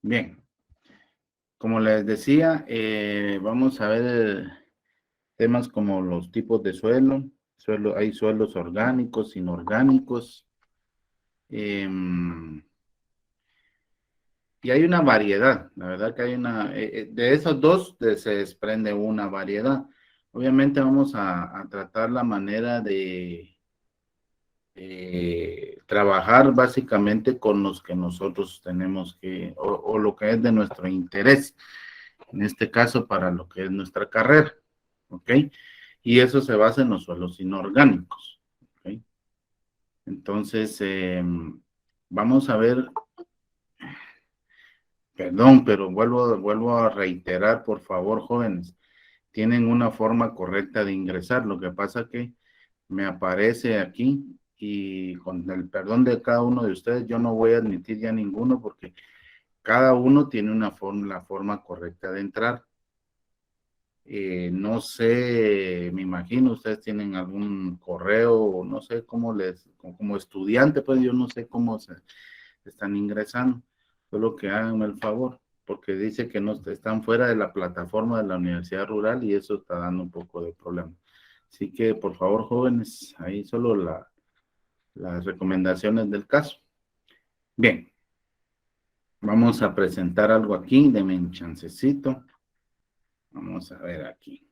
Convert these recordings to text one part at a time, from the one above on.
Bien, como les decía, vamos a ver temas como los tipos de suelo, hay suelos orgánicos, inorgánicos, em, y hay una variedad, la verdad que hay de esos dos se desprende una variedad. Obviamente vamos a tratar la manera de trabajar básicamente con los que nosotros tenemos o lo que es de nuestro interés, en este caso para lo que es nuestra carrera, ¿ok? Y eso se basa en los suelos inorgánicos, ¿ok? Entonces, vamos a ver, perdón, pero vuelvo a reiterar, por favor, jóvenes, tienen una forma correcta de ingresar. Lo que pasa que me aparece aquí y con el perdón de cada uno de ustedes, yo no voy a admitir ya ninguno porque cada uno tiene la forma correcta de entrar. No sé, me imagino ustedes tienen algún correo, no sé cómo como estudiante, pues yo no sé cómo se están ingresando. Solo que háganme el favor, porque dice que no están fuera de la plataforma de la Universidad Rural y eso está dando un poco de problema. Así que, por favor, jóvenes, ahí solo las recomendaciones del caso. Bien, vamos a presentar algo aquí, denme un chancecito. Vamos a ver aquí.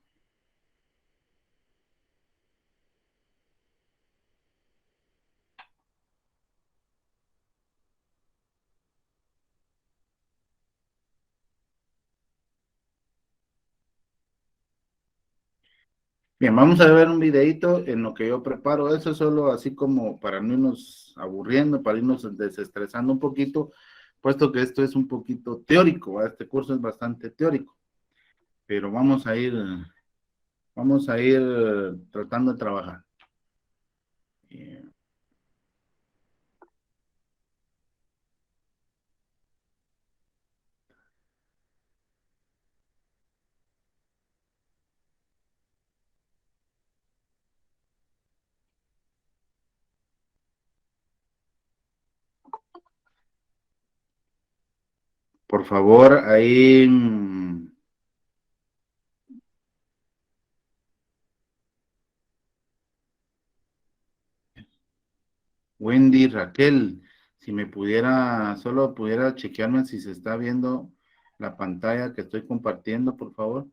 Bien, vamos a ver un videito en lo que yo preparo. Eso solo así como para no irnos aburriendo, para irnos desestresando un poquito, puesto que esto es un poquito teórico, ¿va? Este curso es bastante teórico, pero vamos a ir tratando de trabajar. Eh, por favor, ahí, Wendy, Raquel, si me solo pudiera chequearme si se está viendo la pantalla que estoy compartiendo, por favor.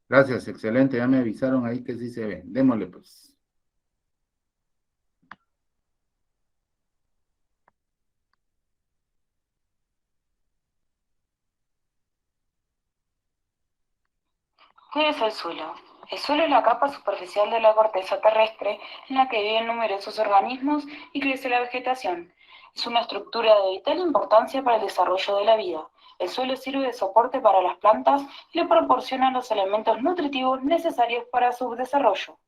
Gracias, excelente. Ya me avisaron ahí que sí se ve. Démosle pues. ¿Qué es el suelo? El suelo es la capa superficial de la corteza terrestre en la que viven numerosos organismos y crece la vegetación. Es una estructura de vital importancia para el desarrollo de la vida. El suelo sirve de soporte para las plantas y le proporciona los elementos nutritivos necesarios para su desarrollo.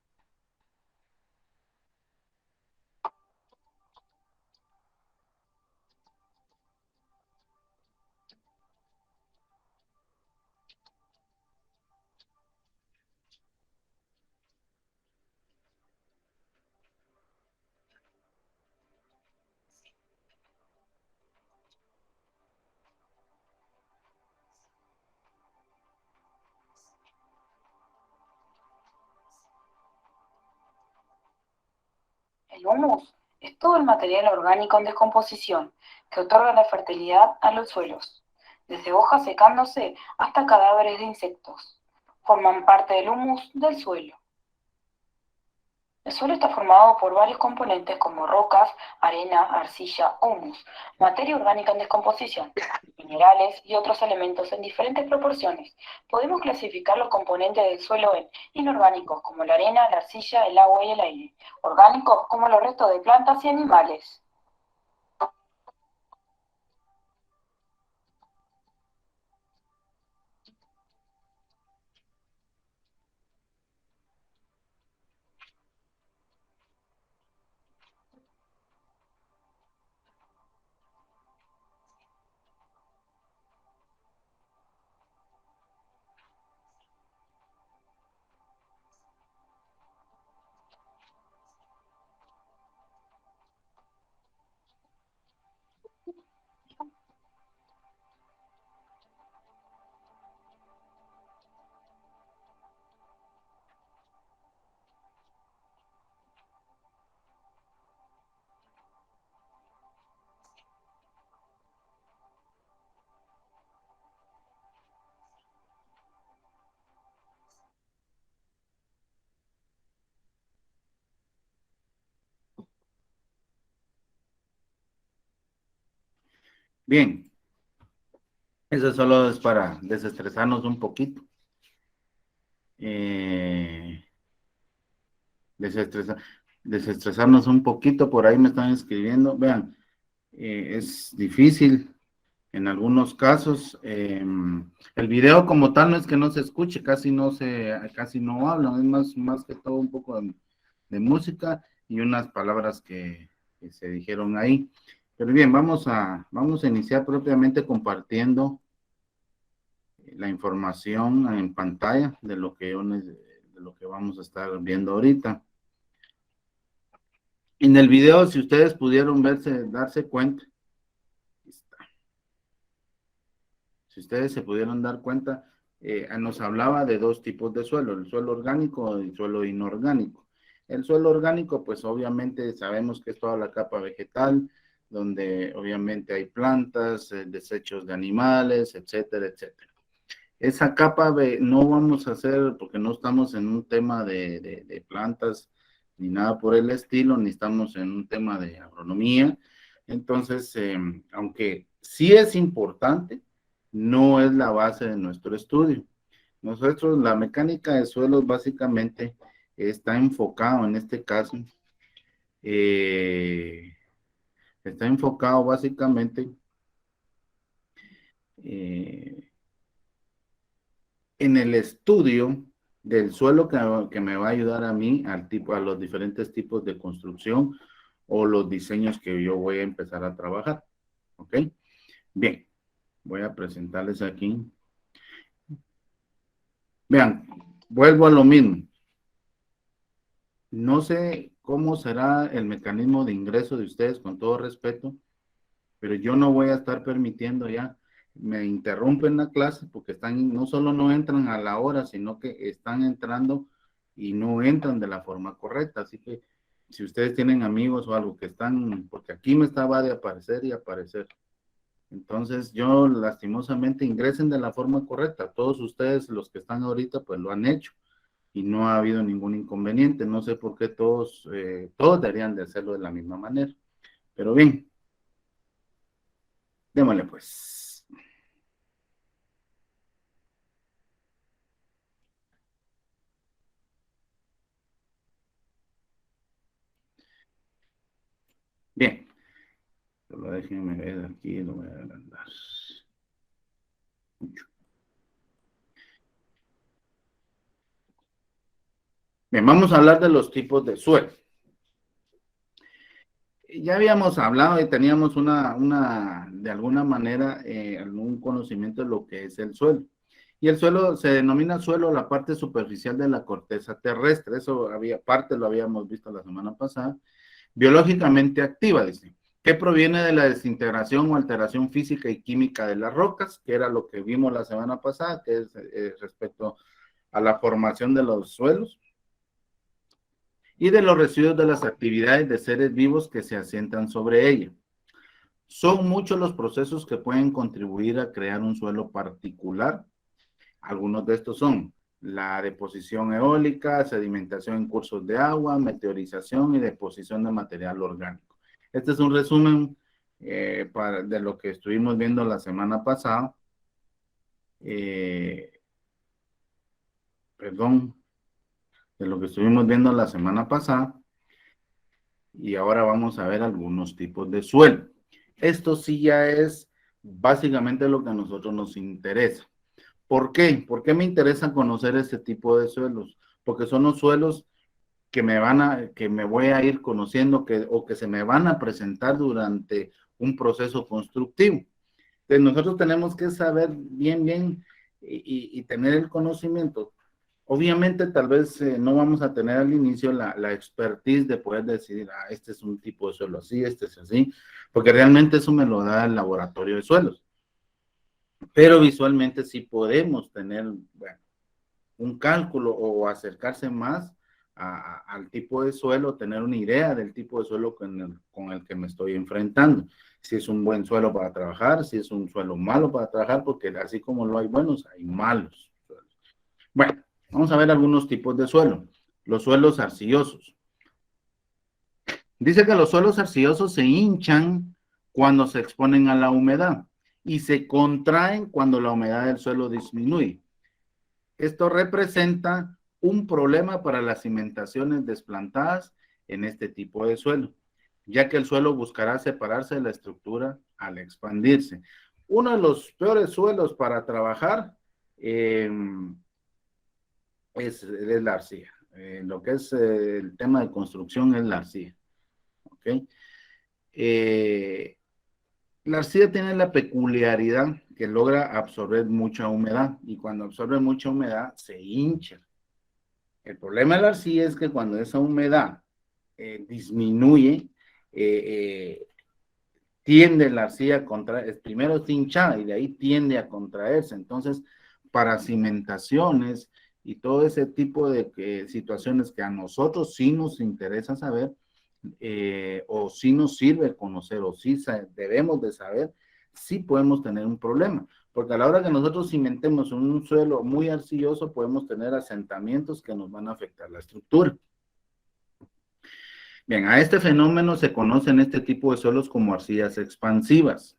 El humus es todo el material orgánico en descomposición que otorga la fertilidad a los suelos, desde hojas secándose hasta cadáveres de insectos. Forman parte del humus del suelo. El suelo está formado por varios componentes como rocas, arena, arcilla, humus, materia orgánica en descomposición, minerales y otros elementos en diferentes proporciones. Podemos clasificar los componentes del suelo en inorgánicos como la arena, la arcilla, el agua y el aire, orgánicos como los restos de plantas y animales. Bien, eso solo es para desestresarnos un poquito. Desestresa- Desestresarnos un poquito, por ahí me están escribiendo. Vean, es difícil en algunos casos. El video como tal no es que no se escuche, casi no hablan, es más que todo un poco de música y unas palabras que se dijeron ahí. Pero bien, vamos a iniciar propiamente compartiendo la información en pantalla de lo que vamos a estar viendo ahorita. En el video, si ustedes pudieron darse cuenta, si ustedes se pudieron dar cuenta, nos hablaba de dos tipos de suelo, el suelo orgánico y el suelo inorgánico. El suelo orgánico, pues obviamente sabemos que es toda la capa vegetal, donde obviamente hay plantas, desechos de animales, etcétera, etcétera. Esa capa no vamos a hacer, porque no estamos en un tema de plantas ni nada por el estilo, ni estamos en un tema de agronomía. Entonces, aunque sí es importante, no es la base de nuestro estudio. Nosotros, la mecánica de suelos básicamente está enfocado en este caso, eh, está enfocado básicamente eh, en el estudio del suelo que me va a ayudar a mí a los diferentes tipos de construcción o los diseños que yo voy a empezar a trabajar. ¿Ok? Bien, voy a presentarles aquí. Vean, vuelvo a lo mismo. No sé cómo será el mecanismo de ingreso de ustedes, con todo respeto, pero yo no voy a estar permitiendo ya, me interrumpen la clase porque no solo no entran a la hora, sino que están entrando y no entran de la forma correcta. Así que si ustedes tienen amigos o algo que están, porque aquí me estaba de aparecer y aparecer. Entonces yo lastimosamente ingresen de la forma correcta. Todos ustedes, los que están ahorita, pues lo han hecho y no ha habido ningún inconveniente. No sé por qué todos deberían de hacerlo de la misma manera. Pero bien, démosle pues. Bien, solo déjenme ver aquí, lo voy a agrandar mucho. Bien, vamos a hablar de los tipos de suelo. Ya habíamos hablado y teníamos de alguna manera, algún conocimiento de lo que es el suelo. Y el suelo se denomina suelo la parte superficial de la corteza terrestre. Eso lo habíamos visto la semana pasada. Biológicamente activa, dice, que proviene de la desintegración o alteración física y química de las rocas, que era lo que vimos la semana pasada, que es respecto a la formación de los suelos y de los residuos de las actividades de seres vivos que se asientan sobre ella. Son muchos los procesos que pueden contribuir a crear un suelo particular. Algunos de estos son la deposición eólica, sedimentación en cursos de agua, meteorización y deposición de material orgánico. Este es un resumen de lo que estuvimos viendo la semana pasada. Perdón, de lo que estuvimos viendo la semana pasada. Y ahora vamos a ver algunos tipos de suelo. Esto sí ya es básicamente lo que a nosotros nos interesa. ¿Por qué? ¿Por qué me interesa conocer este tipo de suelos? Porque son los suelos que me voy a ir conociendo o que se me van a presentar durante un proceso constructivo. Entonces nosotros tenemos que saber bien y tener el conocimiento. Obviamente tal vez no vamos a tener al inicio la expertise de poder decidir, este es un tipo de suelo así, este es así, porque realmente eso me lo da el laboratorio de suelos. Pero visualmente sí podemos tener, bueno, un cálculo o acercarse más al tipo de suelo, tener una idea del tipo de suelo con el que me estoy enfrentando. Si es un buen suelo para trabajar, si es un suelo malo para trabajar, porque así como lo hay buenos, hay malos suelos. Bueno, vamos a ver algunos tipos de suelo. Los suelos arcillosos. Dice que los suelos arcillosos se hinchan cuando se exponen a la humedad y se contraen cuando la humedad del suelo disminuye. Esto representa un problema para las cimentaciones desplantadas en este tipo de suelo, ya que el suelo buscará separarse de la estructura al expandirse. Uno de los peores suelos para trabajar es la arcilla. Lo que es el tema de construcción es la arcilla. ¿Okay? La arcilla tiene la peculiaridad que logra absorber mucha humedad y cuando absorbe mucha humedad se hincha. El problema de la arcilla es que cuando esa humedad disminuye, tiende la arcilla a contraer, primero está hinchada y de ahí tiende a contraerse. Entonces, para cimentaciones y todo ese tipo de situaciones que a nosotros sí nos interesa saber, o sí nos sirve conocer, o sí debemos de saber, sí podemos tener un problema. Porque a la hora que nosotros cimentemos en un suelo muy arcilloso, podemos tener asentamientos que nos van a afectar la estructura. Bien, a este fenómeno se conocen este tipo de suelos como arcillas expansivas.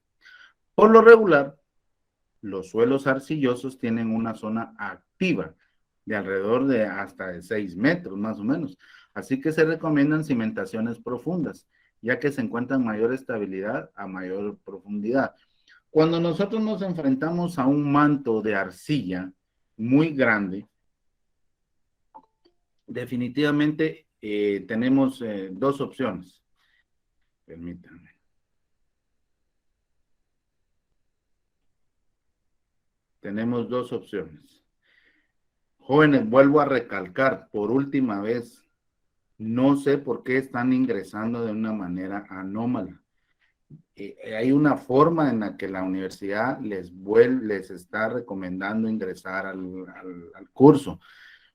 Por lo regular, los suelos arcillosos tienen una zona activa de alrededor de hasta de 6 metros más o menos. Así que se recomiendan cimentaciones profundas, ya que se encuentran mayor estabilidad a mayor profundidad. Cuando nosotros nos enfrentamos a un manto de arcilla muy grande, definitivamente tenemos dos opciones. Permítanme. Tenemos dos opciones. Jóvenes, vuelvo a recalcar por última vez, no sé por qué están ingresando de una manera anómala. Hay una forma en la que la universidad les está recomendando ingresar al curso.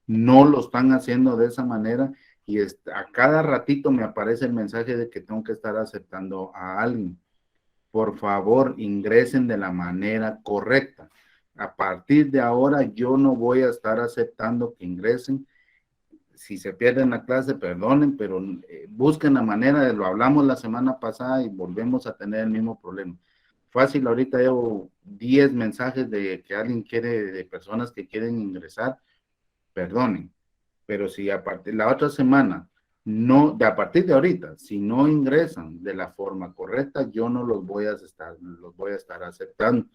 No lo están haciendo de esa manera y a cada ratito me aparece el mensaje de que tengo que estar aceptando a alguien. Por favor, ingresen de la manera correcta. A partir de ahora yo no voy a estar aceptando que ingresen. Si se pierden la clase, perdonen, pero busquen la manera de lo hablamos la semana pasada y volvemos a tener el mismo problema. Fácil, ahorita llevo 10 mensajes de que alguien quiere, de personas que quieren ingresar, perdonen, pero si a partir la otra semana, no, a partir de ahorita, si no ingresan de la forma correcta, yo no los voy a estar aceptando.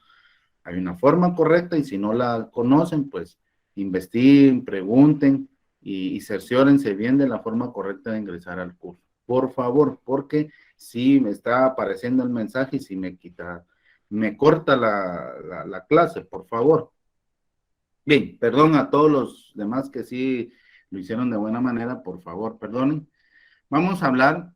Hay una forma correcta y si no la conocen, pues investiguen, pregunten y cerciórense bien de la forma correcta de ingresar al curso. Por favor, porque si me está apareciendo el mensaje y si me corta la clase, por favor. Bien, perdón a todos los demás que sí lo hicieron de buena manera, por favor, perdonen. Vamos a hablar,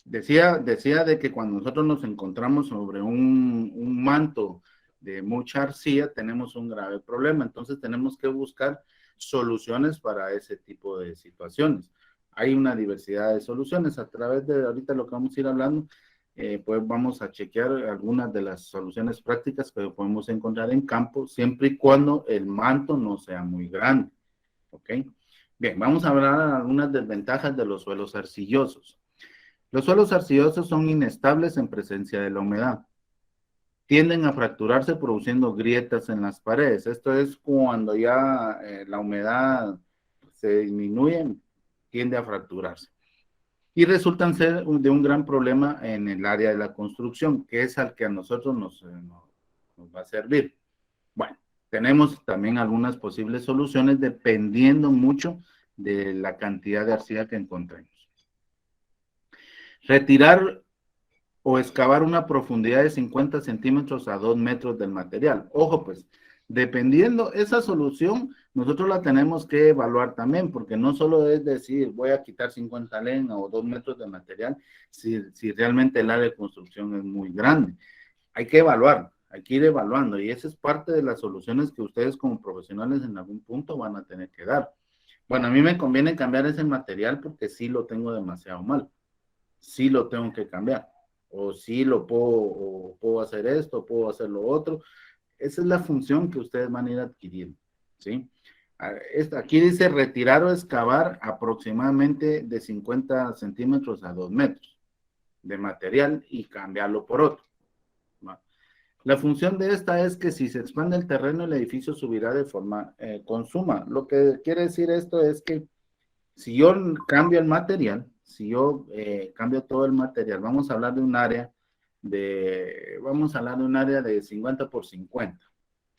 decía de que cuando nosotros nos encontramos sobre un manto de mucha arcilla, tenemos un grave problema, entonces tenemos que buscar soluciones para ese tipo de situaciones. Hay una diversidad de soluciones a través de ahorita lo que vamos a ir hablando, pues vamos a chequear algunas de las soluciones prácticas que podemos encontrar en campo, siempre y cuando el manto no sea muy grande, ¿ok? Bien, vamos a hablar de algunas desventajas de los suelos arcillosos. Los suelos arcillosos son inestables en presencia de la humedad. Tienden a fracturarse produciendo grietas en las paredes. Esto es cuando ya la humedad se disminuye, tiende a fracturarse. Y resultan ser de un gran problema en el área de la construcción, que es al que a nosotros nos va a servir. Bueno, tenemos también algunas posibles soluciones dependiendo mucho de la cantidad de arcilla que encontremos. Retirar o excavar una profundidad de 50 centímetros a 2 metros del material. Ojo, pues, dependiendo esa solución, nosotros la tenemos que evaluar también, porque no solo es decir, voy a quitar 50 leña o 2 metros de material, si realmente el área de construcción es muy grande. Hay que evaluar, hay que ir evaluando, y esa es parte de las soluciones que ustedes como profesionales en algún punto van a tener que dar. Bueno, a mí me conviene cambiar ese material porque sí lo tengo demasiado mal, sí lo tengo que cambiar, o sí lo puedo hacer esto, puedo hacer lo otro. Esa es la función que ustedes van a ir adquiriendo, ¿sí? Aquí dice retirar o excavar aproximadamente de 50 centímetros a 2 metros de material y cambiarlo por otro. La función de esta es que si se expande el terreno, el edificio subirá de forma consuma. Lo que quiere decir esto es que si yo cambio el material, si yo cambio todo el material, vamos a hablar de un área de 50 por 50,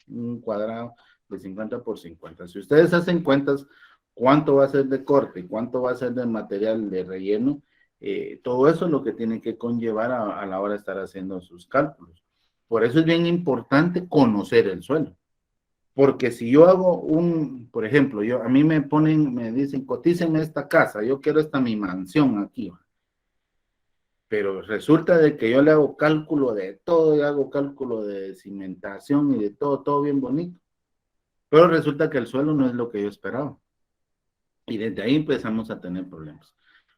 un cuadrado de 50 por 50. Si ustedes hacen cuentas, cuánto va a ser de corte y cuánto va a ser de material de relleno, todo eso es lo que tiene que conllevar a la hora de estar haciendo sus cálculos. Por eso es bien importante conocer el suelo. Porque si yo hago por ejemplo, a mí me dicen, cotícenme esta casa, yo quiero esta mi mansión aquí, pero resulta de que yo le hago cálculo de todo, y hago cálculo de cimentación y de todo, todo bien bonito, pero resulta que el suelo no es lo que yo esperaba. Y desde ahí empezamos a tener problemas.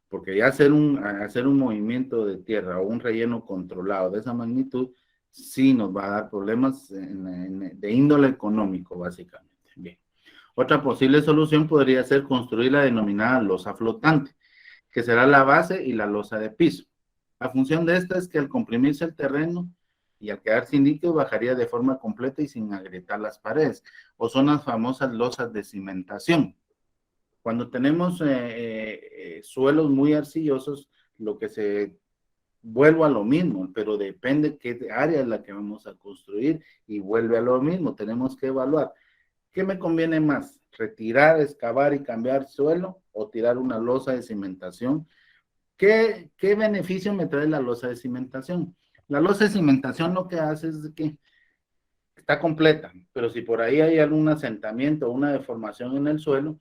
Porque ya hacer un movimiento de tierra o un relleno controlado de esa magnitud, sí nos va a dar problemas de índole económico, básicamente. Bien. Otra posible solución podría ser construir la denominada losa flotante, que será la base y la losa de piso. La función de esta es que al comprimirse el terreno y al quedar sin líquido, bajaría de forma completa y sin agrietar las paredes, o son las famosas losas de cimentación. Cuando tenemos suelos muy arcillosos, lo que se vuelvo a lo mismo, pero depende qué área es la que vamos a construir y vuelve a lo mismo. Tenemos que evaluar qué me conviene más, retirar, excavar y cambiar suelo o tirar una losa de cimentación. ¿Qué beneficio me trae la losa de cimentación? La losa de cimentación lo que hace es que está completa, pero si por ahí hay algún asentamiento o una deformación en el suelo,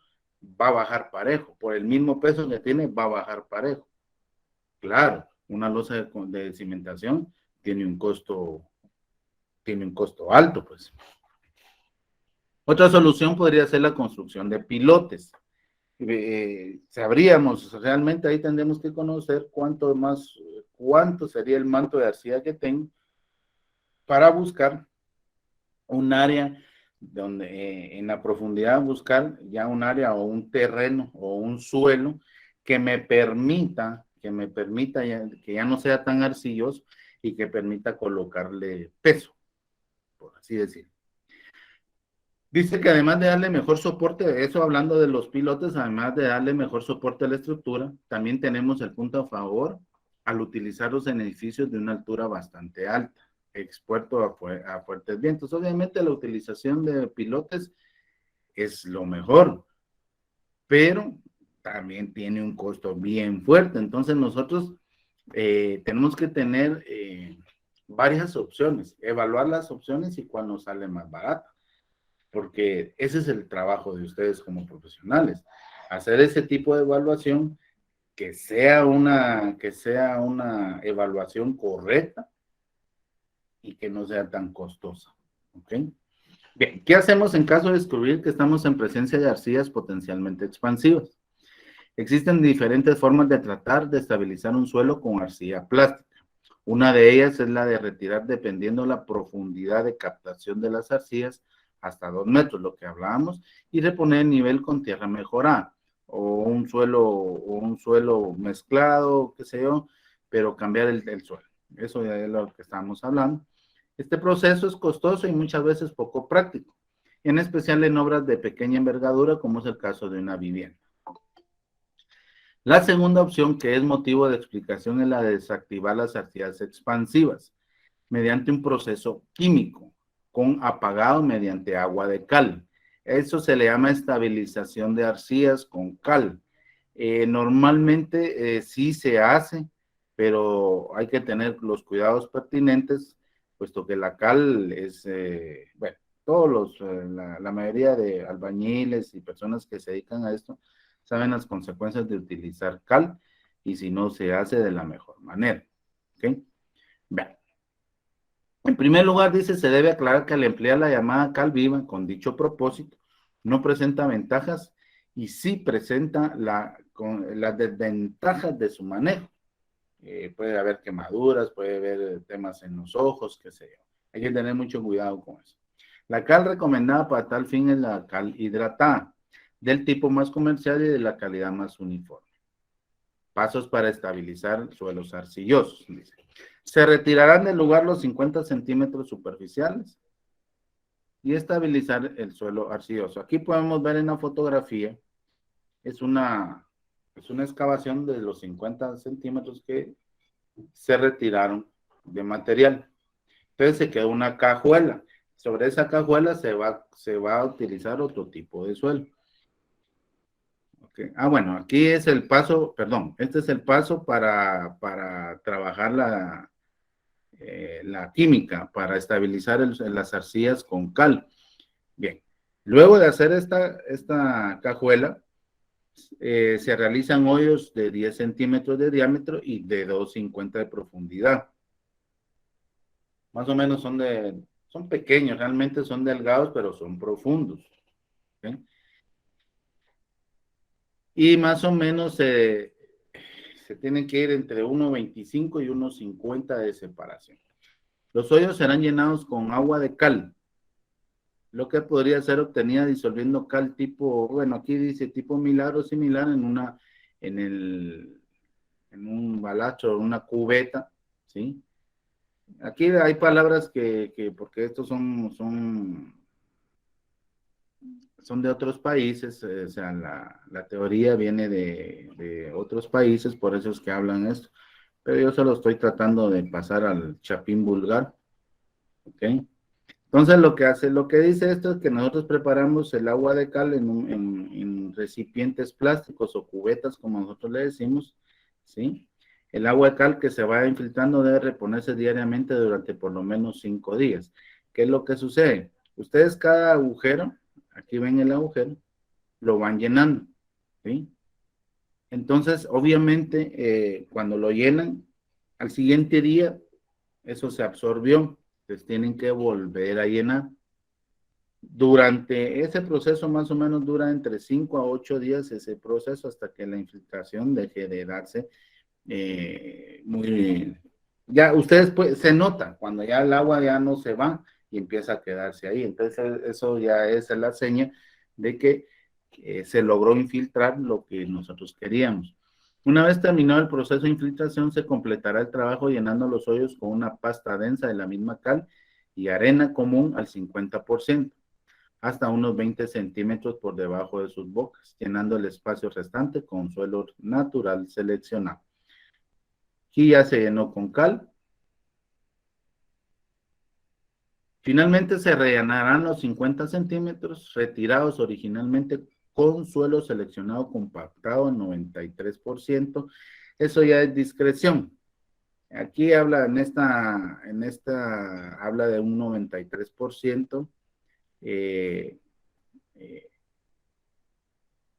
va a bajar parejo. Por el mismo peso que tiene, va a bajar parejo. Claro, una losa de cimentación tiene tiene un costo alto, pues. Otra solución podría ser la construcción de pilotes. Sabríamos, realmente ahí tendremos que conocer cuánto sería el manto de arcilla que tengo para buscar un área donde en la profundidad buscar ya un área o un terreno o un suelo que me permita que ya no sea tan arcilloso y que permita colocarle peso, por así decirlo. Dice que además de darle mejor soporte, eso hablando de los pilotes, además de darle mejor soporte a la estructura, también tenemos el punto a favor al utilizarlos en edificios de una altura bastante alta, expuesto a fuertes vientos. Obviamente la utilización de pilotes es lo mejor, pero también tiene un costo bien fuerte. Entonces nosotros tenemos que tener varias opciones, evaluar las opciones y cuál nos sale más barato, porque ese es el trabajo de ustedes como profesionales, hacer ese tipo de evaluación que sea una evaluación correcta y que no sea tan costosa. ¿Ok? Bien, ¿qué hacemos en caso de descubrir que estamos en presencia de arcillas potencialmente expansivas? Existen diferentes formas de tratar de estabilizar un suelo con arcilla plástica. Una de ellas es la de retirar dependiendo la profundidad de captación de las arcillas hasta 2 metros, lo que hablábamos, y reponer el nivel con tierra mejorada o un suelo mezclado, qué sé yo, pero cambiar el suelo. Eso ya es lo que estábamos hablando. Este proceso es costoso y muchas veces poco práctico, en especial en obras de pequeña envergadura, como es el caso de una vivienda. La segunda opción, que es motivo de explicación, es la de desactivar las arcillas expansivas mediante un proceso químico con apagado mediante agua de cal. Eso se le llama estabilización de arcillas con cal. Normalmente sí se hace, pero hay que tener los cuidados pertinentes, puesto que la cal es, bueno, la mayoría de albañiles y personas que se dedican a esto saben las consecuencias de utilizar cal y si no se hace de la mejor manera. ¿Ok? Bien. En primer lugar, dice, se debe aclarar que al emplear la llamada cal viva con dicho propósito, no presenta ventajas y sí presenta las desventajas de su manejo. Puede haber quemaduras, puede haber temas en los ojos, qué sé yo. Hay que tener mucho cuidado con eso. La cal recomendada para tal fin es la cal hidratada, del tipo más comercial y de la calidad más uniforme. Pasos para estabilizar suelos arcillosos. Dice. Se retirarán del lugar los 50 centímetros superficiales y estabilizar el suelo arcilloso. Aquí podemos ver en la fotografía, es una excavación de los 50 centímetros que se retiraron de material. Entonces se quedó una cajuela. Sobre esa cajuela se va a utilizar otro tipo de suelo. Okay. Ah, bueno, aquí es el paso, perdón, este es el paso para trabajar la química, para estabilizar las arcillas con cal. Bien, luego de hacer esta cajuela, se realizan hoyos de 10 centímetros de diámetro y de 2,50 de profundidad. Más o menos son pequeños, realmente son delgados, pero son profundos. ¿Okay? Y más o menos se tienen que ir entre 1,25 y 1,50 de separación. Los hoyos serán llenados con agua de cal, lo que podría ser obtenida disolviendo cal tipo, bueno, aquí dice tipo milagro similar en un balacho o una cubeta, ¿sí? Aquí hay palabras porque estos son de otros países, o sea, la teoría viene de otros países, por eso es que hablan esto, pero yo solo estoy tratando de pasar al chapín vulgar, ¿ok? Entonces lo que dice esto es que nosotros preparamos el agua de cal en recipientes plásticos o cubetas, como nosotros le decimos, ¿sí? El agua de cal que se va infiltrando debe reponerse diariamente durante por lo menos 5 días. ¿Qué es lo que sucede? Ustedes cada agujero, aquí ven el agujero, lo van llenando, ¿sí? Entonces, obviamente, cuando lo llenan, al siguiente día, eso se absorbió, entonces tienen que volver a llenar. Durante ese proceso, más o menos, dura entre 5 a 8 días ese proceso hasta que la infiltración deje de darse muy... Ya ustedes se nota cuando ya el agua ya no se va y empieza a quedarse ahí. Entonces, eso ya es la seña de que se logró infiltrar lo que nosotros queríamos. Una vez terminado el proceso de infiltración, se completará el trabajo llenando los hoyos con una pasta densa de la misma cal y arena común al 50%, hasta unos 20 centímetros por debajo de sus bocas, llenando el espacio restante con suelo natural seleccionado. Aquí ya se llenó con cal. Finalmente se rellenarán los 50 centímetros retirados originalmente con suelo seleccionado compactado en 93%. Eso ya es discreción. Aquí habla habla de un 93%.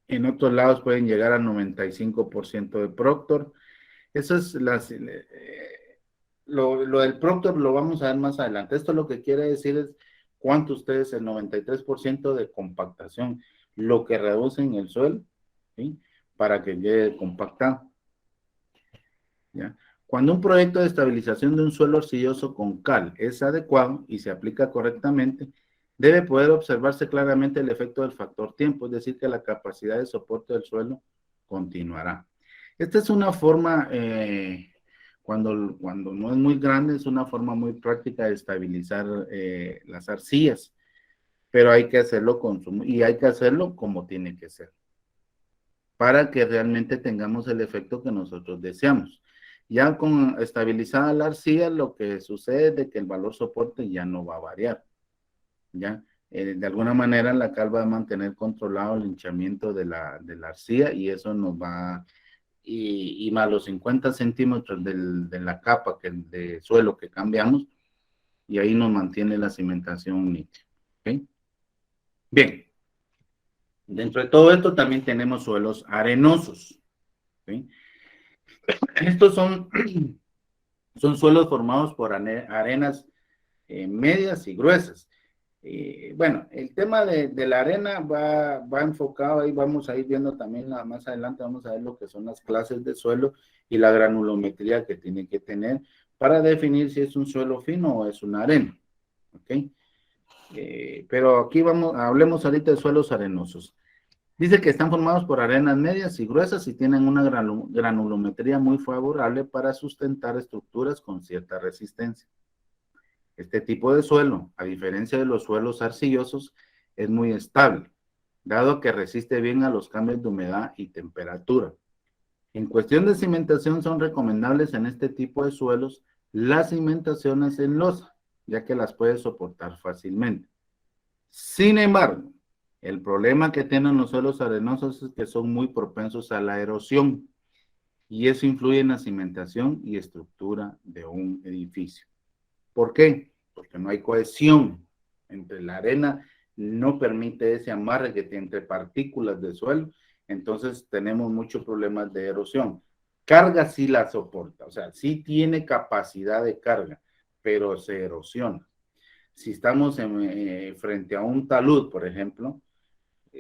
En otros lados pueden llegar al 95% de Proctor. Eso es lo del Proctor lo vamos a ver más adelante. Esto lo que quiere decir es cuánto ustedes, el 93% de compactación, lo que reducen el suelo, ¿sí? Para que llegue compactado. ¿Ya? Cuando un proyecto de estabilización de un suelo arcilloso con cal es adecuado y se aplica correctamente, debe poder observarse claramente el efecto del factor tiempo, es decir, que la capacidad de soporte del suelo continuará. Esta es una forma, cuando no es muy grande, es una forma muy práctica de estabilizar las arcillas, pero hay que hacerlo y hay que hacerlo como tiene que ser, para que realmente tengamos el efecto que nosotros deseamos. Ya con estabilizada la arcilla, lo que sucede es de que el valor soporte ya no va a variar, ¿ya? De alguna manera la cal va a mantener controlado el hinchamiento de la arcilla y eso nos va, y más los 50 centímetros de la capa de suelo que cambiamos, y ahí nos mantiene la cimentación nítida. ¿Okay? Bien, dentro de todo esto también tenemos suelos arenosos. ¿Okay? Estos son suelos formados por arenas medias y gruesas. Bueno, el tema de la arena va enfocado ahí, vamos a ir viendo también más adelante, vamos a ver lo que son las clases de suelo y la granulometría que tiene que tener para definir si es un suelo fino o es una arena. ¿Ok? Pero aquí hablemos ahorita de suelos arenosos. Dice que están formados por arenas medias y gruesas y tienen una granulometría muy favorable para sustentar estructuras con cierta resistencia. Este tipo de suelo, a diferencia de los suelos arcillosos, es muy estable, dado que resiste bien a los cambios de humedad y temperatura. En cuestión de cimentación, son recomendables en este tipo de suelos las cimentaciones en losa, ya que las puede soportar fácilmente. Sin embargo, el problema que tienen los suelos arenosos es que son muy propensos a la erosión y eso influye en la cimentación y estructura de un edificio. ¿Por qué? Porque no hay cohesión entre la arena, no permite ese amarre que tiene entre partículas del suelo, entonces tenemos muchos problemas de erosión. Carga sí la soporta, o sea, sí tiene capacidad de carga, pero se erosiona. Si estamos frente a un talud, por ejemplo,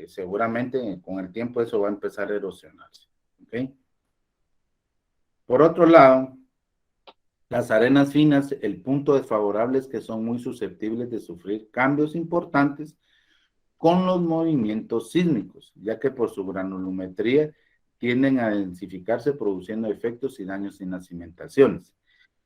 seguramente con el tiempo eso va a empezar a erosionarse. ¿Okay? Por otro lado, las arenas finas, el punto desfavorable es que son muy susceptibles de sufrir cambios importantes con los movimientos sísmicos, ya que por su granulometría tienden a densificarse produciendo efectos y daños en las cimentaciones.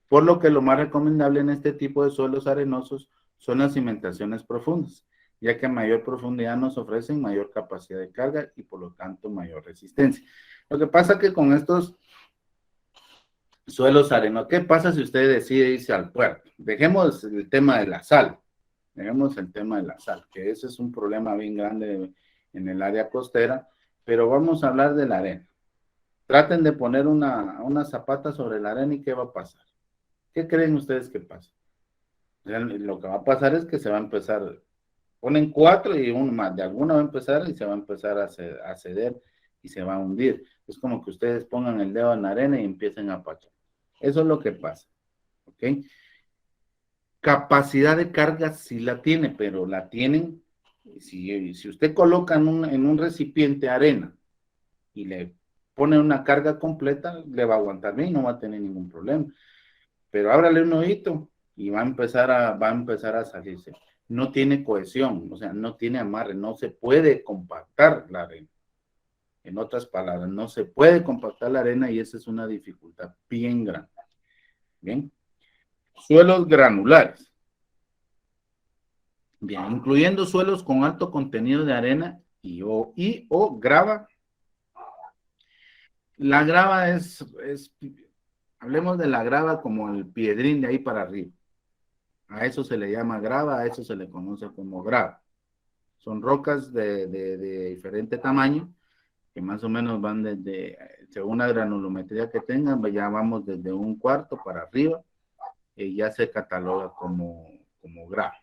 Por lo que lo más recomendable en este tipo de suelos arenosos son las cimentaciones profundas, ya que a mayor profundidad nos ofrecen mayor capacidad de carga y por lo tanto mayor resistencia. Lo que pasa es que con estos suelos arenosos, ¿qué pasa si usted decide irse al puerto? Dejemos el tema de la sal, que ese es un problema bien grande en el área costera, pero vamos a hablar de la arena. Traten de poner una zapata sobre la arena y ¿qué va a pasar? ¿Qué creen ustedes que pasa? Lo que va a pasar es que se va a empezar, ponen 4 y uno más, de alguna va a empezar y se va a empezar a ceder y se va a hundir. Es como que ustedes pongan el dedo en la arena y empiecen a pachar. Eso es lo que pasa, ¿ok? Capacidad de carga sí la tiene, pero la tienen, si usted coloca en un recipiente arena y le pone una carga completa, le va a aguantar bien y no va a tener ningún problema. Pero ábrale un ojito y va a empezar a salirse. No tiene cohesión, o sea, no tiene amarre, no se puede compactar la arena. En otras palabras, no se puede compactar la arena y esa es una dificultad bien grande. Bien. Suelos granulares. Bien, incluyendo suelos con alto contenido de arena o grava. La grava hablemos de la grava como el piedrín de ahí para arriba. A eso se le llama grava, a eso se le conoce como grava. Son rocas de diferente tamaño, que más o menos van según la granulometría que tengan, ya vamos desde un cuarto para arriba, y ya se cataloga como grava.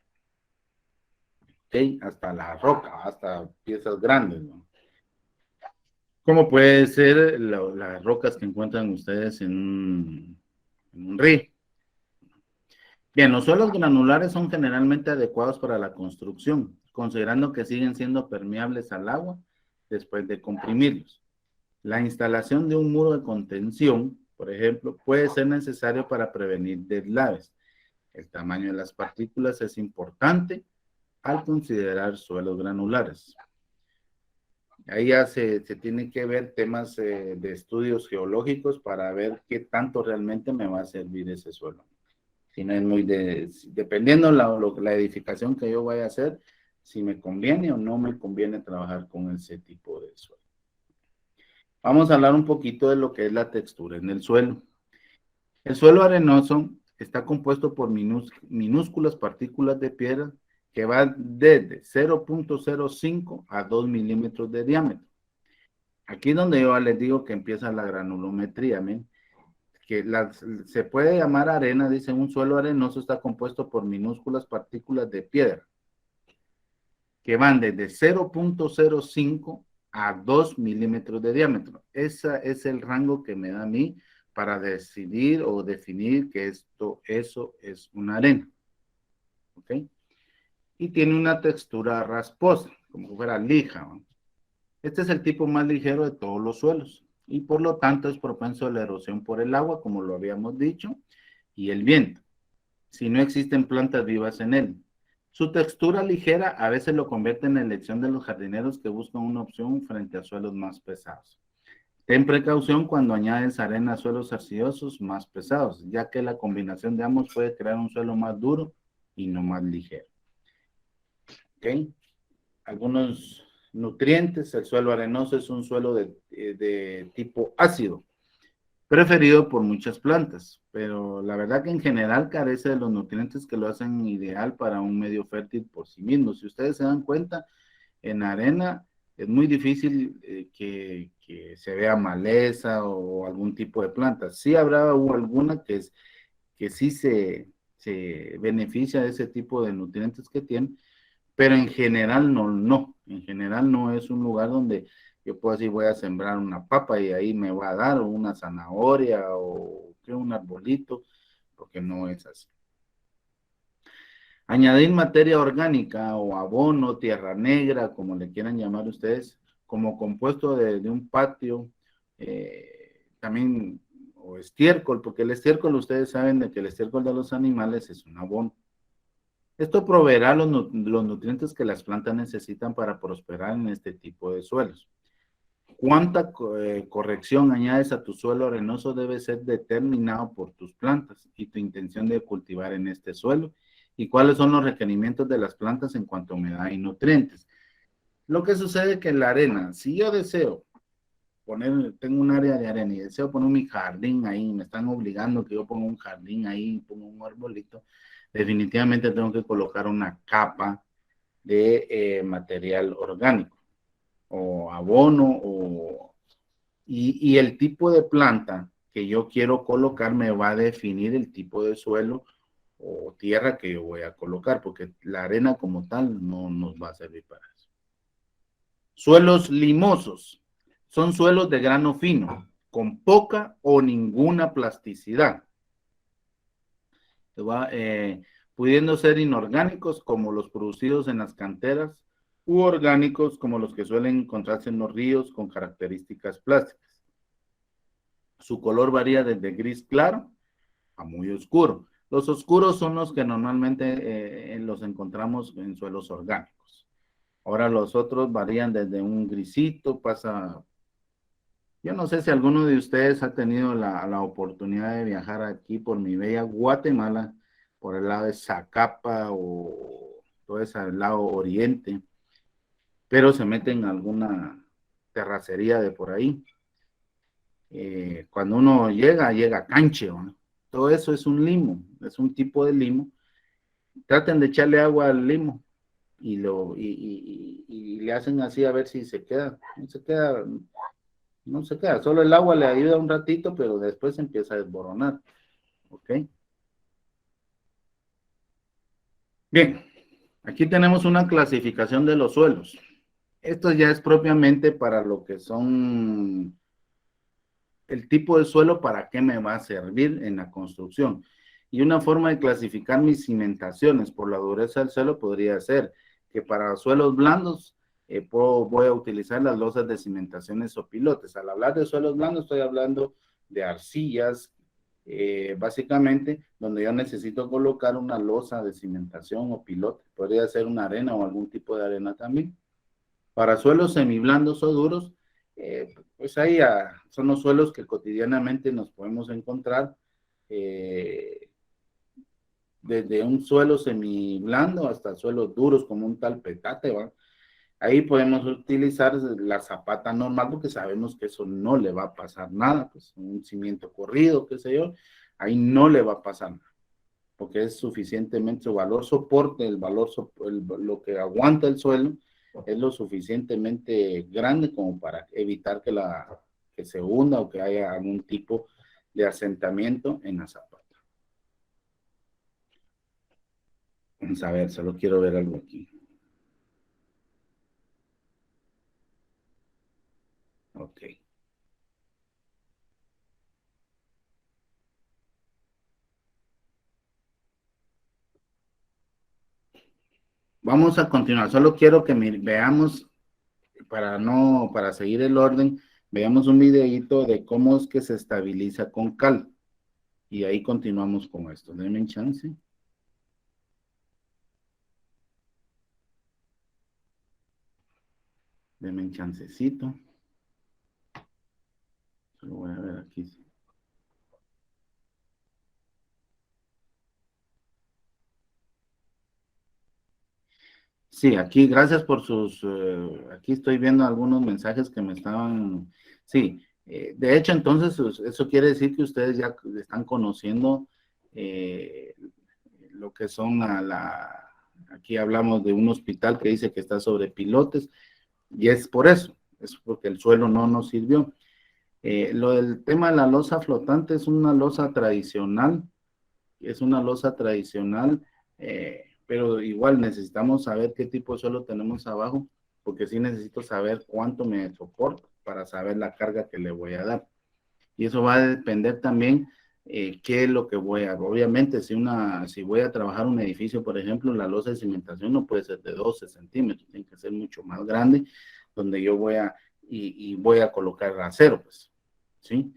¿Okay? Hasta la roca, hasta piezas grandes, ¿no? Como puede ser las rocas que encuentran ustedes en un río. Bien, los suelos granulares son generalmente adecuados para la construcción, considerando que siguen siendo permeables al agua después de comprimirlos. La instalación de un muro de contención, por ejemplo, puede ser necesario para prevenir deslaves. El tamaño de las partículas es importante al considerar suelos granulares. Ahí ya se tiene que ver temas de estudios geológicos para ver qué tanto realmente me va a servir ese suelo. Si no es dependiendo la edificación que yo vaya a hacer, si me conviene o no me conviene trabajar con ese tipo de suelo. Vamos a hablar un poquito de lo que es la textura en el suelo. El suelo arenoso está compuesto por minúsculas partículas de piedra que van desde 0.05 a 2 milímetros de diámetro. Aquí es donde yo les digo que empieza la granulometría, ¿ven? Que se puede llamar arena, dice, un suelo arenoso está compuesto por minúsculas partículas de piedra que van desde 0.05 a 2 milímetros de diámetro. Ese es el rango que me da a mí para decidir o definir que eso es una arena. ¿Ok? Y tiene una textura rasposa, como si fuera lija, ¿no? Este es el tipo más ligero de todos los suelos y por lo tanto es propenso a la erosión por el agua, como lo habíamos dicho, y el viento, si no existen plantas vivas en él. Su textura ligera a veces lo convierte en la elección de los jardineros que buscan una opción frente a suelos más pesados. Ten precaución cuando añades arena a suelos arcillosos más pesados, ya que la combinación de ambos puede crear un suelo más duro y no más ligero. ¿Ok? Algunos nutrientes. El suelo arenoso es un suelo de tipo ácido, preferido por muchas plantas, pero la verdad que en general carece de los nutrientes que lo hacen ideal para un medio fértil por sí mismo. Si ustedes se dan cuenta, en arena es muy difícil que se vea maleza o algún tipo de planta. Sí habrá alguna que sí se beneficia de ese tipo de nutrientes que tiene, pero en general no. En general no es un lugar donde yo puedo decir voy a sembrar una papa y ahí me va a dar una zanahoria o un arbolito, porque no es así. Añadir materia orgánica o abono, tierra negra, como le quieran llamar ustedes, como compuesto de un patio, también, o estiércol, porque el estiércol, ustedes saben de que el estiércol de los animales es un abono. Esto proveerá los nutrientes que las plantas necesitan para prosperar en este tipo de suelos. ¿Cuánta corrección añades a tu suelo arenoso debe ser determinado por tus plantas y tu intención de cultivar en este suelo? ¿Y cuáles son los requerimientos de las plantas en cuanto a humedad y nutrientes? Lo que sucede es que en la arena, si yo deseo tengo un área de arena y deseo poner mi jardín ahí, me están obligando que yo ponga un jardín ahí, ponga un arbolito, definitivamente tengo que colocar una capa de material orgánico o abono y el tipo de planta que yo quiero colocar me va a definir el tipo de suelo o tierra que yo voy a colocar, porque la arena como tal no nos va a servir para eso. Suelos limosos son suelos de grano fino, con poca o ninguna plasticidad, pudiendo ser inorgánicos como los producidos en las canteras u orgánicos como los que suelen encontrarse en los ríos con características plásticas. Su color varía desde gris claro a muy oscuro. Los oscuros son los que normalmente los encontramos en suelos orgánicos. Ahora los otros varían desde un grisito, yo no sé si alguno de ustedes ha tenido la oportunidad de viajar aquí por mi bella Guatemala, por el lado de Zacapa o todo ese lado oriente, pero se meten en alguna terracería de por ahí. Cuando uno llega canche, ¿no? Todo eso es un limo, es un tipo de limo. Traten de echarle agua al limo y le hacen así a ver si se queda. No se queda, solo el agua le ayuda un ratito, pero después empieza a desboronar. ¿Ok? Bien, aquí tenemos una clasificación de los suelos. Esto ya es propiamente para lo que son el tipo de suelo, para qué me va a servir en la construcción. Y una forma de clasificar mis cimentaciones por la dureza del suelo podría ser que para suelos blandos voy a utilizar las losas de cimentaciones o pilotes. Al hablar de suelos blandos estoy hablando de arcillas, básicamente donde yo necesito colocar una losa de cimentación o pilote. Podría ser una arena o algún tipo de arena también. Para suelos semiblandos o duros, pues ahí son los suelos que cotidianamente nos podemos encontrar, desde un suelo semiblando hasta suelos duros como un tal petate, ¿va? Ahí podemos utilizar la zapata normal porque sabemos que eso no le va a pasar nada, pues un cimiento corrido, qué sé yo, ahí no le va a pasar nada, porque es suficientemente su valor soporte, lo que aguanta el suelo, es lo suficientemente grande como para evitar que se hunda o que haya algún tipo de asentamiento en la zapata. Vamos a ver, solo quiero ver algo aquí. Ok. Vamos a continuar. Solo quiero que veamos, para seguir el orden, veamos un videito de cómo es que se estabiliza con cal. Y ahí continuamos con esto. Denme un chance. Denme un chancecito. Lo voy a ver aquí. Sí, aquí, gracias por sus, aquí estoy viendo algunos mensajes que me estaban, sí, de hecho, entonces, eso quiere decir que ustedes ya están conociendo lo que son aquí hablamos de un hospital que dice que está sobre pilotes, y es por eso, es porque el suelo no nos sirvió. Lo del tema de la losa flotante es una losa tradicional, pero igual necesitamos saber qué tipo de suelo tenemos abajo, porque sí necesito saber cuánto me soporta para saber la carga que le voy a dar. Y eso va a depender también qué es lo que voy a, obviamente, si voy a trabajar un edificio, por ejemplo, la losa de cimentación no puede ser de 12 centímetros, tiene que ser mucho más grande, donde yo voy a, y voy a colocar acero, pues, ¿sí?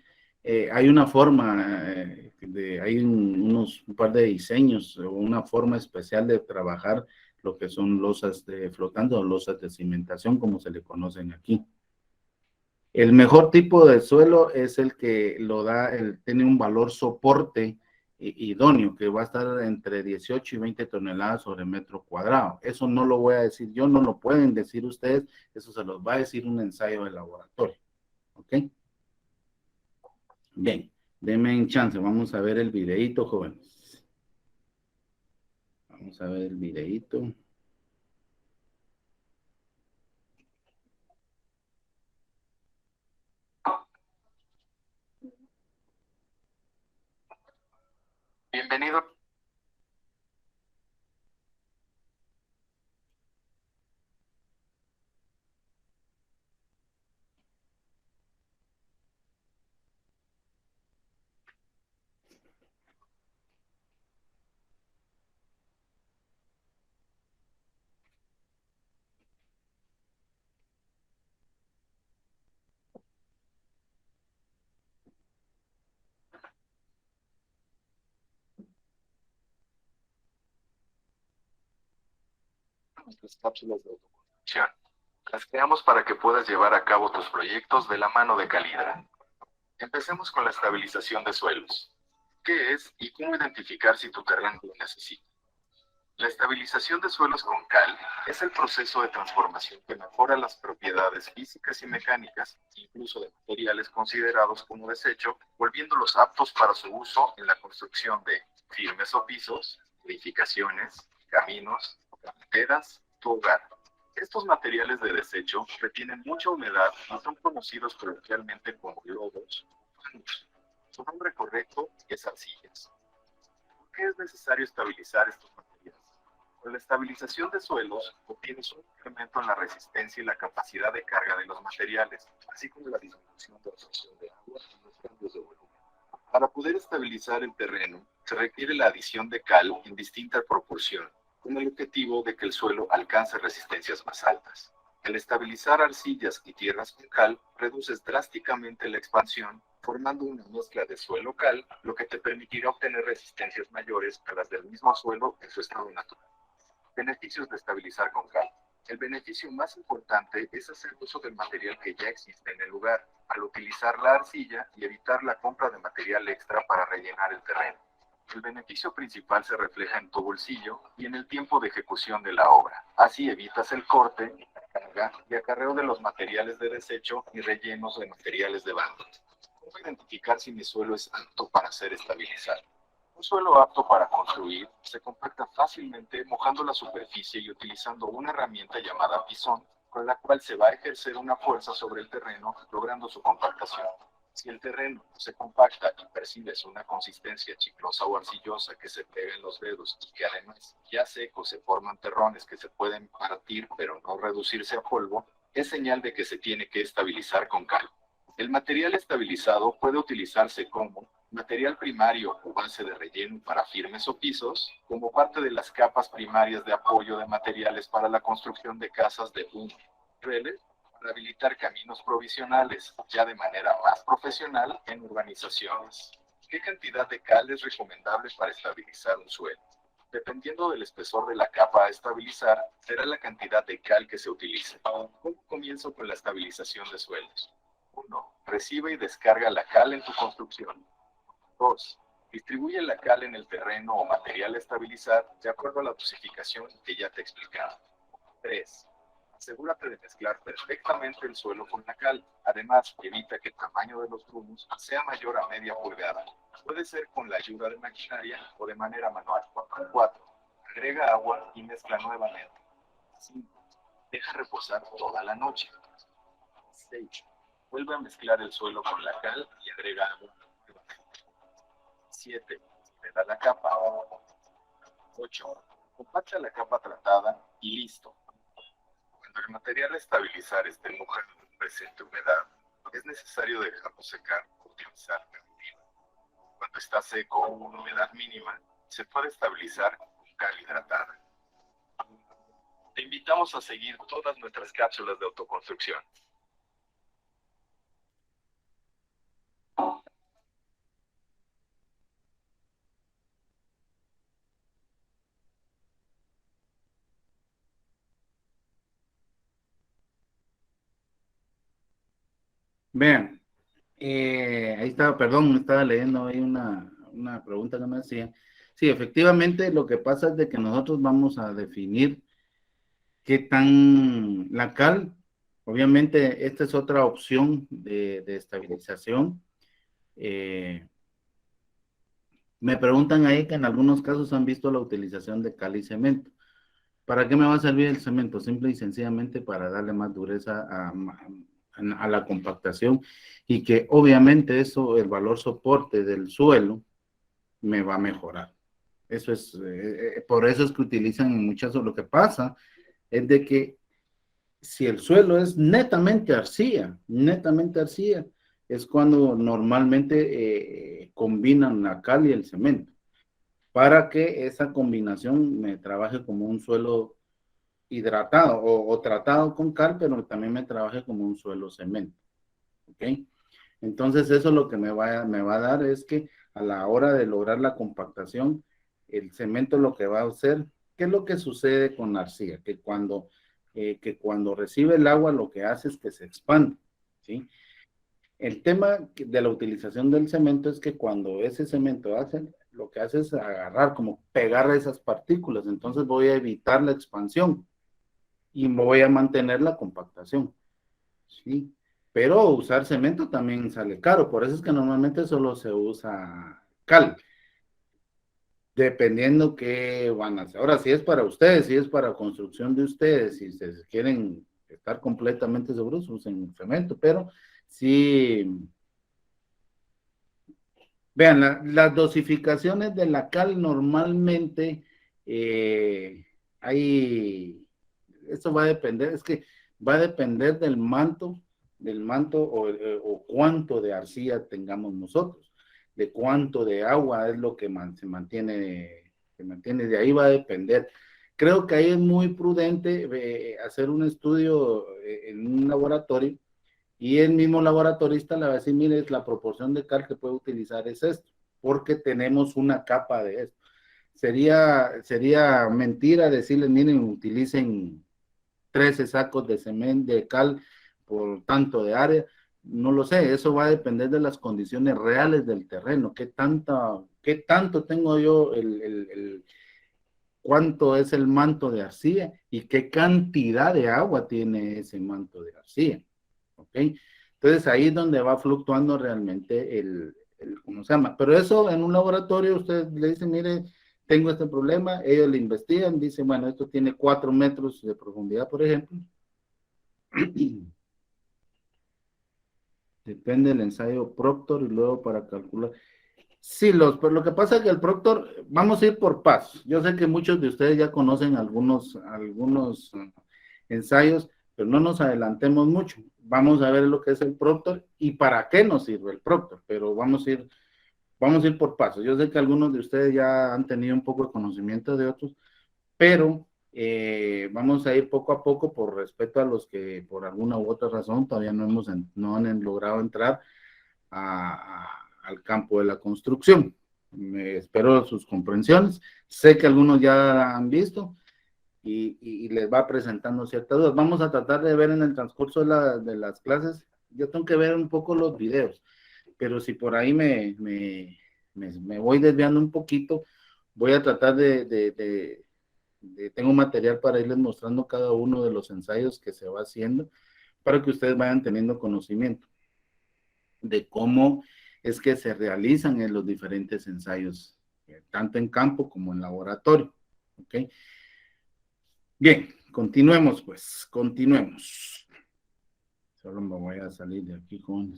Hay una forma, hay un par de diseños, o una forma especial de trabajar lo que son losas de flotando o losas de cimentación, como se le conocen aquí. El mejor tipo de suelo es el que tiene un valor soporte idóneo, que va a estar entre 18 y 20 toneladas sobre metro cuadrado. Eso no lo voy a decir yo, no lo pueden decir ustedes, eso se los va a decir un ensayo de laboratorio. ¿Ok? Bien, denme un chance, vamos a ver el videíto, jóvenes. Vamos a ver el videíto. Bienvenido. Nuestras cápsulas de autoconstrucción. Las creamos para que puedas llevar a cabo tus proyectos de la mano de Calidra. Empecemos con la estabilización de suelos. ¿Qué es y cómo identificar si tu terreno lo necesita? La estabilización de suelos con cal es el proceso de transformación que mejora las propiedades físicas y mecánicas, incluso de materiales considerados como desecho, volviéndolos aptos para su uso en la construcción de firmes o pisos, edificaciones, caminos, carreteras, tu hogar. Estos materiales de desecho retienen mucha humedad y son conocidos coloquialmente como lodos o fangos. Su nombre correcto es arcillas. ¿Por qué es necesario estabilizar estos materiales? Con la estabilización de suelos obtienes un incremento en la resistencia y la capacidad de carga de los materiales, así como la disminución de absorción de agua y los cambios de volumen. Para poder estabilizar el terreno, se requiere la adición de cal en distinta proporción, con el objetivo de que el suelo alcance resistencias más altas. Al estabilizar arcillas y tierras con cal, reduces drásticamente la expansión, formando una mezcla de suelo-cal, lo que te permitirá obtener resistencias mayores a las del mismo suelo en su estado natural. Beneficios de estabilizar con cal. El beneficio más importante es hacer uso del material que ya existe en el lugar, al utilizar la arcilla y evitar la compra de material extra para rellenar el terreno. El beneficio principal se refleja en tu bolsillo y en el tiempo de ejecución de la obra. Así evitas el corte, carga y acarreo de los materiales de desecho y rellenos de materiales de bando. ¿Cómo identificar si mi suelo es apto para ser estabilizado? Un suelo apto para construir se compacta fácilmente mojando la superficie y utilizando una herramienta llamada pisón, con la cual se va a ejercer una fuerza sobre el terreno, logrando su compactación. Si el terreno no se compacta y percibes una consistencia chiclosa o arcillosa que se pega en los dedos y que además ya seco se forman terrones que se pueden partir pero no reducirse a polvo, es señal de que se tiene que estabilizar con cal. El material estabilizado puede utilizarse como material primario o base de relleno para firmes o pisos, como parte de las capas primarias de apoyo de materiales para la construcción de casas de un nivel, para habilitar caminos provisionales, ya de manera más profesional en urbanizaciones. ¿Qué cantidad de cal es recomendable para estabilizar un suelo? Dependiendo del espesor de la capa a estabilizar, será la cantidad de cal que se utilice. ¿Cómo comienzo con la estabilización de suelos? 1. Recibe y descarga la cal en tu construcción. 2. Distribuye la cal en el terreno o material a estabilizar de acuerdo a la dosificación que ya te he explicado. 3. Asegúrate de mezclar perfectamente el suelo con la cal. Además, evita que el tamaño de los grumos sea mayor a media pulgada. Puede ser con la ayuda de maquinaria o de manera manual. 4. Agrega agua y mezcla nuevamente. 5. Deja reposar toda la noche. 6. Vuelve a mezclar el suelo con la cal y agrega agua nuevamente. 7. Espera la capa. 8. Compacta la capa tratada y listo. Cuando el material a estabilizar esté mojado o presente humedad, es necesario dejarlo secar o utilizar preventiva. Cuando está seco o con humedad mínima, se puede estabilizar con cal hidratada. Te invitamos a seguir todas nuestras cápsulas de autoconstrucción. Vean, ahí estaba, perdón, estaba leyendo ahí una pregunta que me hacía. Sí, efectivamente, lo que pasa es de que nosotros vamos a definir qué tan la cal, obviamente, esta es otra opción de estabilización. Me preguntan ahí que en algunos casos han visto la utilización de cal y cemento. ¿Para qué me va a servir el cemento? Simple y sencillamente para darle más dureza a la compactación y que obviamente eso, el valor soporte del suelo, me va a mejorar. Eso es, por eso es que utilizan en muchas, lo que pasa es de que si el suelo es netamente arcilla, es cuando normalmente combinan la cal y el cemento, para que esa combinación me trabaje como un suelo hidratado o tratado con cal, pero también me trabaje como un suelo cemento. ¿Ok? Entonces eso lo que me va a dar es que a la hora de lograr la compactación, el cemento lo que va a hacer, ¿qué es lo que sucede con la arcilla? Que cuando recibe el agua lo que hace es que se expande, ¿sí? El tema de la utilización del cemento es que cuando ese cemento hace, lo que hace es agarrar, como pegar esas partículas, entonces voy a evitar la expansión y voy a mantener la compactación, ¿sí? Pero usar cemento también sale caro, por eso es que normalmente solo se usa cal, dependiendo qué van a hacer. Ahora, si es para ustedes, si es para construcción de ustedes, si se quieren estar completamente seguros, usen cemento, pero sí, vean, las dosificaciones de la cal normalmente hay, eso va a depender, es que va a depender del manto o cuánto de arcilla tengamos nosotros, de cuánto de agua es lo que se mantiene, de ahí va a depender. Creo que ahí es muy prudente hacer un estudio en un laboratorio y el mismo laboratorista le va a decir, mire, la proporción de cal que puede utilizar es esto, porque tenemos una capa de esto. Sería mentira decirles, miren, utilicen 13 sacos de cemento, de cal, por tanto de área. No lo sé, eso va a depender de las condiciones reales del terreno, qué tanto tengo yo, cuánto es el manto de arcilla y qué cantidad de agua tiene ese manto de arcilla. ¿Ok? Entonces ahí es donde va fluctuando realmente ¿cómo se llama? Pero eso en un laboratorio usted le dice, mire, tengo este problema, ellos le investigan, dicen, bueno, esto tiene 4 metros de profundidad, por ejemplo. Depende del ensayo Proctor y luego para calcular. Sí, pero lo que pasa es que el Proctor, vamos a ir por pasos. Yo sé que muchos de ustedes ya conocen algunos ensayos, pero no nos adelantemos mucho. Vamos a ver lo que es el Proctor y para qué nos sirve el Proctor, pero vamos a ir por pasos. Yo sé que algunos de ustedes ya han tenido un poco de conocimiento de otros, pero vamos a ir poco a poco por respeto a los que por alguna u otra razón todavía no han logrado entrar al campo de la construcción. Espero sus comprensiones. Sé que algunos ya han visto y les va presentando ciertas dudas. Vamos a tratar de ver en el transcurso de las clases. Yo tengo que ver un poco los videos, pero si por ahí me voy desviando un poquito, voy a tratar tengo material para irles mostrando cada uno de los ensayos que se va haciendo para que ustedes vayan teniendo conocimiento de cómo es que se realizan en los diferentes ensayos, tanto en campo como en laboratorio. ¿Ok? Bien, continuemos pues, continuemos. Solo me voy a salir de aquí con...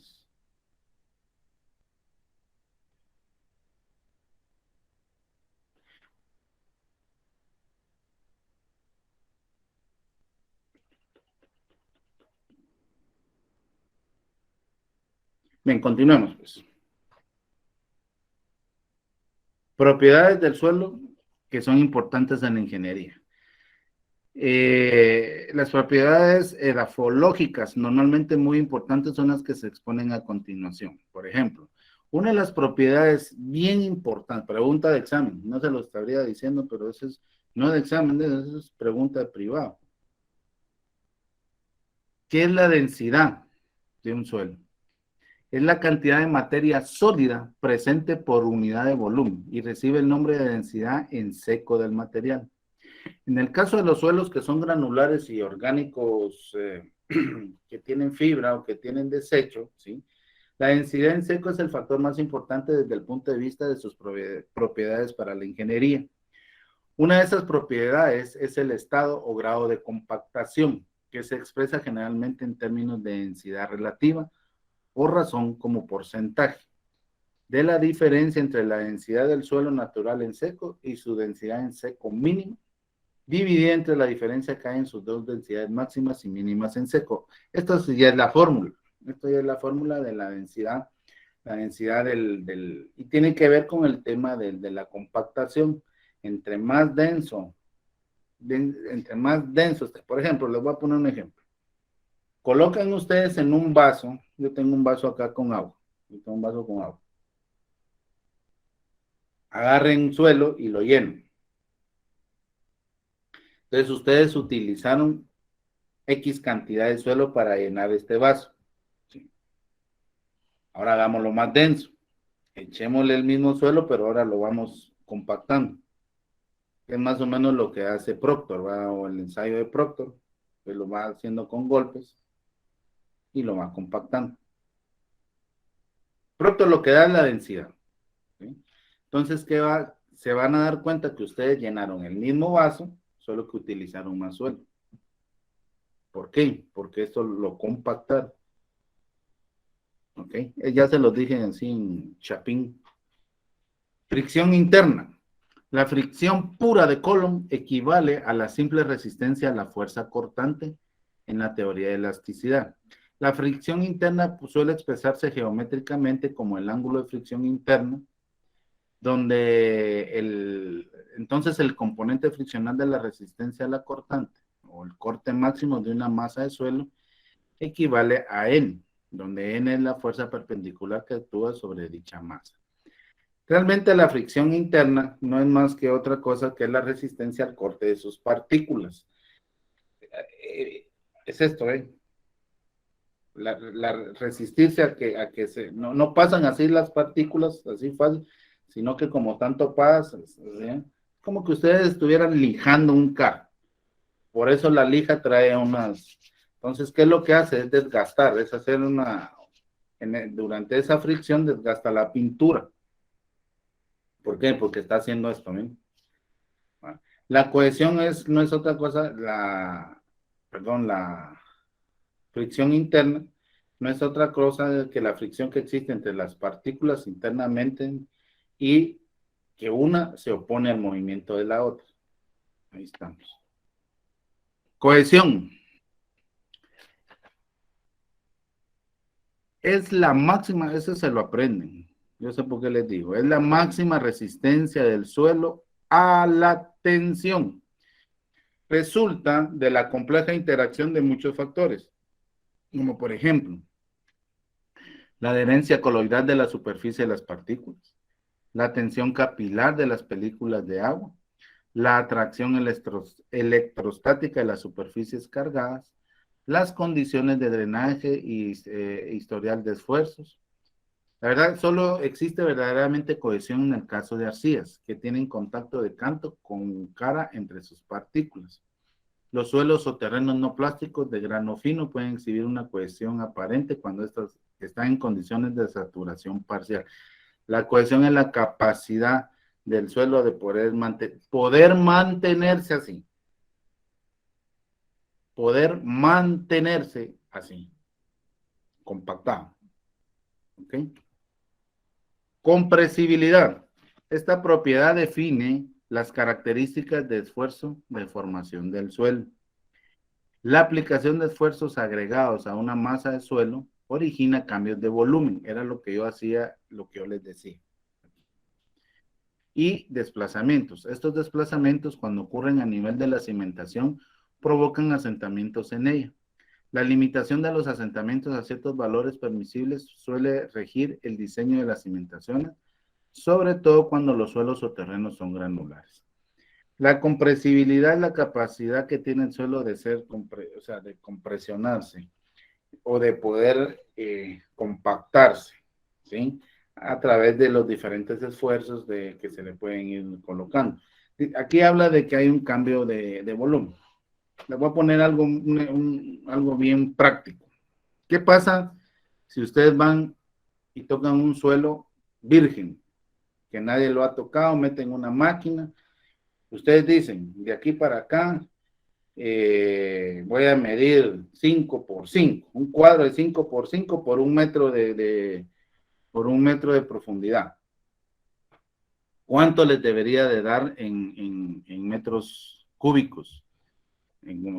Bien, continuemos pues. Propiedades del suelo que son importantes en la ingeniería. Las propiedades edafológicas normalmente muy importantes son las que se exponen a continuación. Por ejemplo, una de las propiedades bien importantes, pregunta de examen, no se lo estaría diciendo, pero eso es, no de examen, eso es pregunta de privado. ¿Qué es la densidad de un suelo? Es la cantidad de materia sólida presente por unidad de volumen y recibe el nombre de densidad en seco del material. En el caso de los suelos que son granulares y orgánicos que tienen fibra o que tienen desecho, ¿sí? La densidad en seco es el factor más importante desde el punto de vista de sus propiedades para la ingeniería. Una de esas propiedades es el estado o grado de compactación, que se expresa generalmente en términos de densidad relativa o razón como porcentaje de la diferencia entre la densidad del suelo natural en seco y su densidad en seco mínima, dividida entre la diferencia que hay en sus dos densidades máximas y mínimas en seco. Esto ya es la fórmula. Esto ya es la fórmula de la densidad y tiene que ver con el tema de la compactación. Entre más denso, por ejemplo, les voy a poner un ejemplo. Colocan ustedes en un vaso, yo tengo un vaso acá con agua, agarren un suelo y lo llenen. Entonces ustedes utilizaron X cantidad de suelo para llenar este vaso. ¿Sí? Ahora hagámoslo más denso. Echémosle el mismo suelo, pero ahora lo vamos compactando. Es más o menos lo que hace Proctor, ¿verdad? O el ensayo de Proctor, que lo va haciendo con golpes y lo va compactando. Proctor lo que da es la densidad. ¿Sí? Entonces, se van a dar cuenta que ustedes llenaron el mismo vaso, solo que utilizaron más suelo. ¿Por qué? Porque esto lo compactaron. ¿Ok? Ya se los dije así en chapín. Fricción interna. La fricción pura de Coulomb equivale a la simple resistencia a la fuerza cortante en la teoría de elasticidad. La fricción interna suele expresarse geométricamente como el ángulo de fricción interna, donde entonces el componente friccional de la resistencia a la cortante, o el corte máximo de una masa de suelo, equivale a N, donde N es la fuerza perpendicular que actúa sobre dicha masa. Realmente la fricción interna no es más que otra cosa que la resistencia al corte de sus partículas. Es esto, resistirse a que no pasan así las partículas, así fácil, sino que como tanto pasa, ¿sí? Como que ustedes estuvieran lijando un carro. Por eso la lija trae unas... Entonces, ¿qué es lo que hace? Es desgastar, es hacer durante esa fricción desgasta la pintura. ¿Por qué? Porque está haciendo esto, ¿no? Bueno, la cohesión no es otra cosa, la fricción interna no es otra cosa que la fricción que existe entre las partículas internamente y que una se opone al movimiento de la otra. Ahí estamos. Cohesión. Es la máxima, eso se lo aprenden. Yo sé por qué les digo. Es la máxima resistencia del suelo a la tensión. Resulta de la compleja interacción de muchos factores, como por ejemplo, la adherencia coloidal de la superficie de las partículas, la tensión capilar de las películas de agua, la atracción electrostática de las superficies cargadas, las condiciones de drenaje y historial de esfuerzos. La verdad, solo existe verdaderamente cohesión en el caso de arcillas, que tienen contacto de canto con cara entre sus partículas. Los suelos o terrenos no plásticos de grano fino pueden exhibir una cohesión aparente cuando estas están en condiciones de saturación parcial. La cohesión es la capacidad del suelo de poder mantenerse así. Poder mantenerse así, compactado. ¿Ok? Compresibilidad. Esta propiedad define las características de esfuerzo de formación del suelo. La aplicación de esfuerzos agregados a una masa de suelo origina cambios de volumen. Era lo que yo hacía, lo que yo les decía. Y desplazamientos. Estos desplazamientos, cuando ocurren a nivel de la cimentación, provocan asentamientos en ella. La limitación de los asentamientos a ciertos valores permisibles suele regir el diseño de las cimentaciones, sobre todo cuando los suelos o terrenos son granulares. La compresibilidad es la capacidad que tiene el suelo de ser, o sea, de compresionarse o de poder compactarse, ¿sí? A través de los diferentes esfuerzos que se le pueden ir colocando. Aquí habla de que hay un cambio de volumen. Les voy a poner algo, algo bien práctico. ¿Qué pasa si ustedes van y tocan un suelo virgen, que nadie lo ha tocado, meten una máquina? Ustedes dicen, de aquí para acá, voy a medir 5 por 5, un cuadro de 5 por 5 por un metro por un metro de profundidad. ¿Cuánto les debería de dar en metros cúbicos?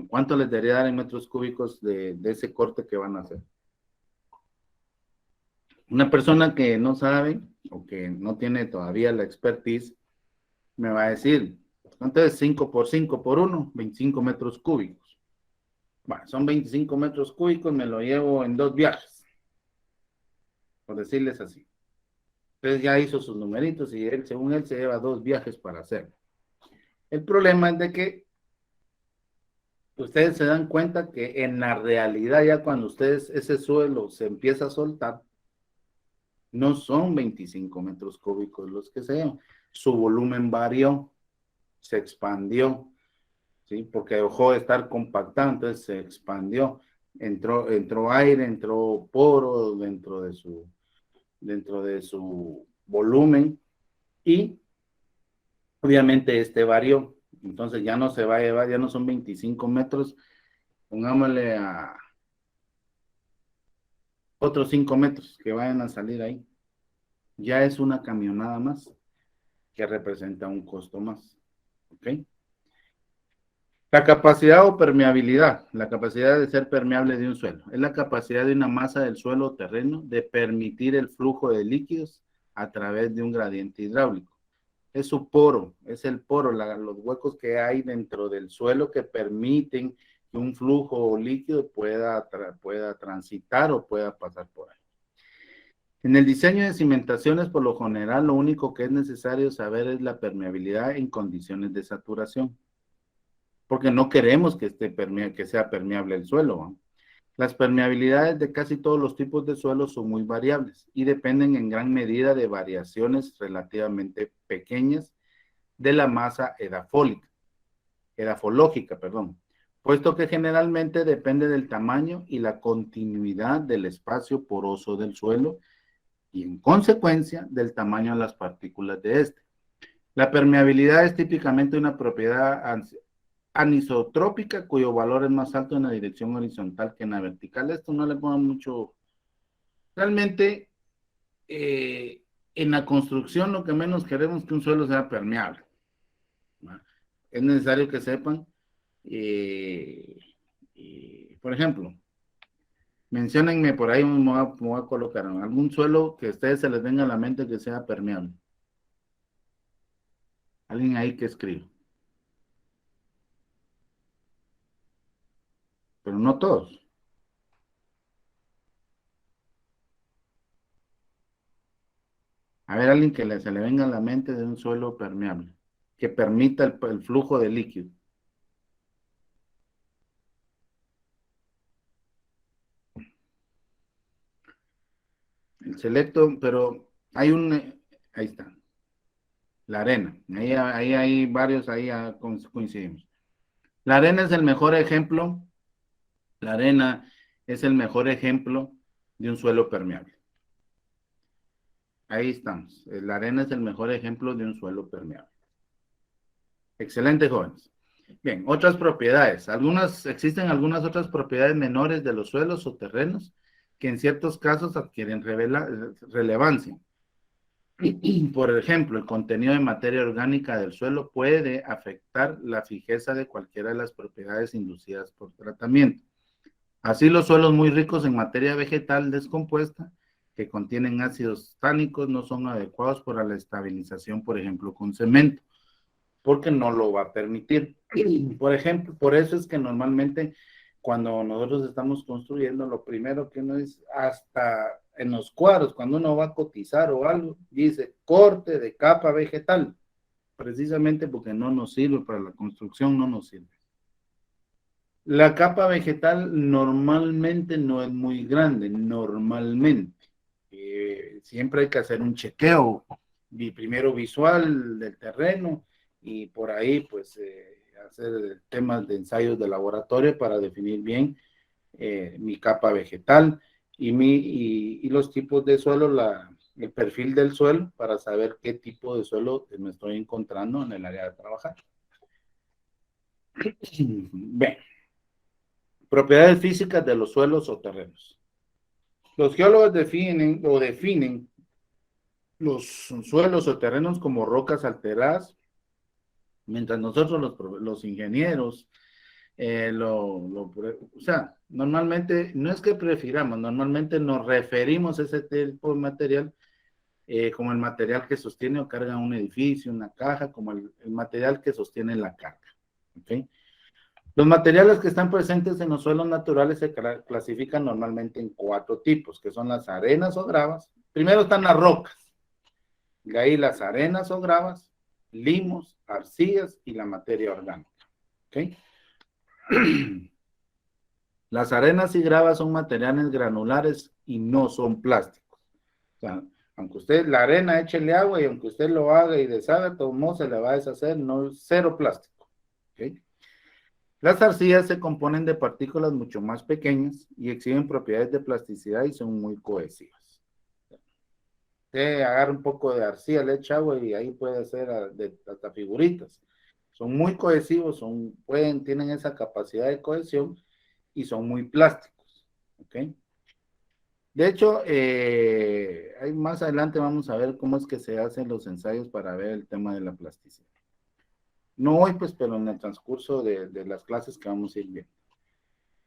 ¿Cuánto les debería dar en metros cúbicos de ese corte que van a hacer? Una persona que no sabe o que no tiene todavía la expertise me va a decir, ¿cuánto es 5 por 5 por 1? 25 metros cúbicos. Bueno, son 25 metros cúbicos, me lo llevo en 2 viajes, por decirles así. Entonces ya hizo sus numeritos y él, según él, se lleva 2 viajes para hacerlo. El problema es de que ustedes se dan cuenta que en la realidad, ya cuando ustedes ese suelo se empieza a soltar, no son 25 metros cúbicos los que se llevan. Su volumen varió, se expandió, ¿sí? Porque dejó de estar compactado, entonces se expandió. Entró aire, entró poro dentro de su volumen y obviamente este varió. Entonces ya no se va a llevar, ya no son 25 metros, pongámosle a otros 5 metros que vayan a salir ahí. Ya es una camionada más que representa un costo más. ¿Ok? La capacidad o permeabilidad, la capacidad de ser permeable de un suelo, es la capacidad de una masa del suelo o terreno de permitir el flujo de líquidos a través de un gradiente hidráulico. Es su poro, es el poro, los huecos que hay dentro del suelo que permiten que un flujo líquido pueda transitar o pueda pasar por ahí. En el diseño de cimentaciones, por lo general, lo único que es necesario saber es la permeabilidad en condiciones de saturación, porque no queremos que sea permeable el suelo, ¿no? Las permeabilidades de casi todos los tipos de suelos son muy variables y dependen en gran medida de variaciones relativamente pequeñas de la masa edafológica, puesto que generalmente depende del tamaño y la continuidad del espacio poroso del suelo y en consecuencia del tamaño de las partículas de este. La permeabilidad es típicamente una propiedad anisotrópica cuyo valor es más alto en la dirección horizontal que en la vertical. Esto no le pongo mucho. Realmente, en la construcción lo que menos queremos es que un suelo sea permeable, ¿no? Es necesario que sepan, por ejemplo, menciónenme por ahí, me voy a colocar algún suelo que a ustedes se les venga a la mente que sea permeable. Alguien ahí que escriba. Pero no todos. A ver, alguien que se le venga a la mente de un suelo permeable, que permita el flujo de líquido. El selecto, pero hay ahí está, la arena. Ahí hay varios, ahí ya coincidimos. La arena es el mejor ejemplo, la arena es el mejor ejemplo de un suelo permeable. Ahí estamos. La arena es el mejor ejemplo de un suelo permeable. Excelente, jóvenes. Bien, otras propiedades. Existen algunas otras propiedades menores de los suelos o terrenos que en ciertos casos adquieren relevancia. Por ejemplo, el contenido de materia orgánica del suelo puede afectar la fijeza de cualquiera de las propiedades inducidas por tratamiento. Así, los suelos muy ricos en materia vegetal descompuesta, que contienen ácidos tánicos, no son adecuados para la estabilización, por ejemplo, con cemento, porque no lo va a permitir. Por ejemplo, por eso es que normalmente cuando nosotros estamos construyendo, lo primero que uno es, hasta en los cuadros, cuando uno va a cotizar o algo, dice corte de capa vegetal, precisamente porque no nos sirve para la construcción, no nos sirve. La capa vegetal normalmente no es muy grande, normalmente. Siempre hay que hacer un chequeo, primero visual del terreno, y por ahí pues hacer temas de ensayos de laboratorio para definir bien mi capa vegetal y los tipos de suelo, el perfil del suelo, para saber qué tipo de suelo me estoy encontrando en el área de trabajar. Bien. Propiedades físicas de los suelos o terrenos. Los geólogos definen los suelos o terrenos como rocas alteradas, mientras nosotros los ingenieros, o sea, normalmente, no es que prefiramos, normalmente nos referimos a ese tipo de material como el material que sostiene o carga un edificio, una caja, como el material que sostiene la carga. ¿Ok? Los materiales que están presentes en los suelos naturales se clasifican normalmente en 4 tipos, que son las arenas o gravas. Primero están las rocas, de ahí las arenas o gravas, limos, arcillas y la materia orgánica. ¿Okay? Las arenas y gravas son materiales granulares y no son plásticos. O sea, aunque usted la arena échele agua y aunque usted lo haga y deshaga, todo modo se le va a deshacer, no, cero plástico. ¿Okay? Las arcillas se componen de partículas mucho más pequeñas y exhiben propiedades de plasticidad y son muy cohesivas. Usted agarra un poco de arcilla, le echa agua y ahí puede hacer hasta figuritas. Son muy cohesivos, tienen esa capacidad de cohesión y son muy plásticos. ¿Okay? De hecho, más adelante vamos a ver cómo es que se hacen los ensayos para ver el tema de la plasticidad. No hoy, pues, pero en el transcurso de las clases que vamos a ir viendo.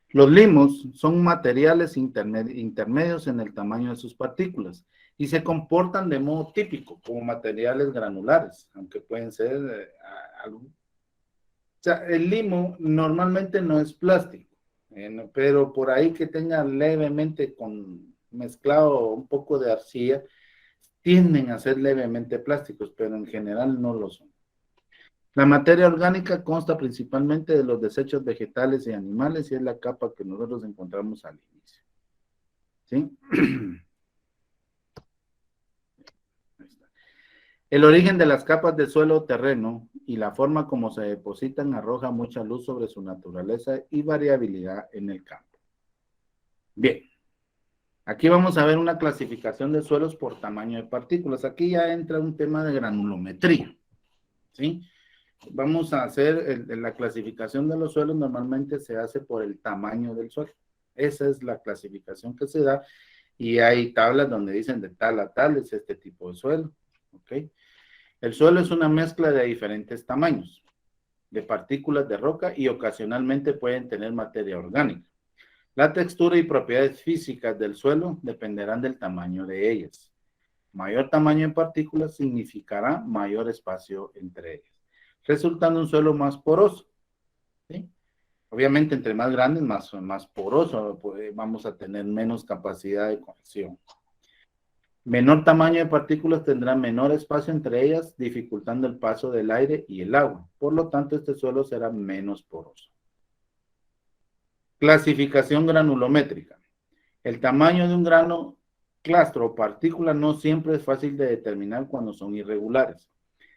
Los limos son materiales intermedios en el tamaño de sus partículas y se comportan de modo típico como materiales granulares, aunque pueden ser algo. O sea, el limo normalmente no es plástico, pero por ahí que tenga levemente mezclado un poco de arcilla, tienden a ser levemente plásticos, pero en general no lo son. La materia orgánica consta principalmente de los desechos vegetales y animales y es la capa que nosotros encontramos al inicio. ¿Sí? El origen de las capas de suelo o terreno y la forma como se depositan arroja mucha luz sobre su naturaleza y variabilidad en el campo. Bien. Aquí vamos a ver una clasificación de suelos por tamaño de partículas. Aquí ya entra un tema de granulometría. ¿Sí? Vamos a hacer la clasificación de los suelos, normalmente se hace por el tamaño del suelo. Esa es la clasificación que se da y hay tablas donde dicen de tal a tal es este tipo de suelo. ¿Ok? El suelo es una mezcla de diferentes tamaños, de partículas de roca y ocasionalmente pueden tener materia orgánica. La textura y propiedades físicas del suelo dependerán del tamaño de ellas. Mayor tamaño en partículas significará mayor espacio entre ellas, resultando un suelo más poroso. ¿Sí? Obviamente, entre más grande, más poroso, pues, vamos a tener menos capacidad de cohesión. Menor tamaño de partículas tendrá menor espacio entre ellas, dificultando el paso del aire y el agua. Por lo tanto, este suelo será menos poroso. Clasificación granulométrica. El tamaño de un grano, clastro o partícula no siempre es fácil de determinar cuando son irregulares.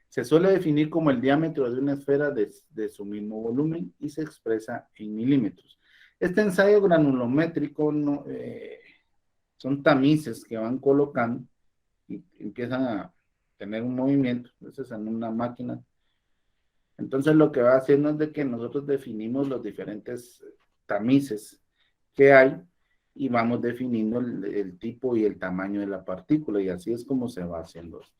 Se suele definir como el diámetro de una esfera de su mismo volumen y se expresa en milímetros. Este ensayo granulométrico son tamices que van colocando y empiezan a tener un movimiento, entonces en una máquina. Entonces lo que va haciendo es de que nosotros definimos los diferentes tamices que hay y vamos definiendo el tipo y el tamaño de la partícula y así es como se va haciendo esto.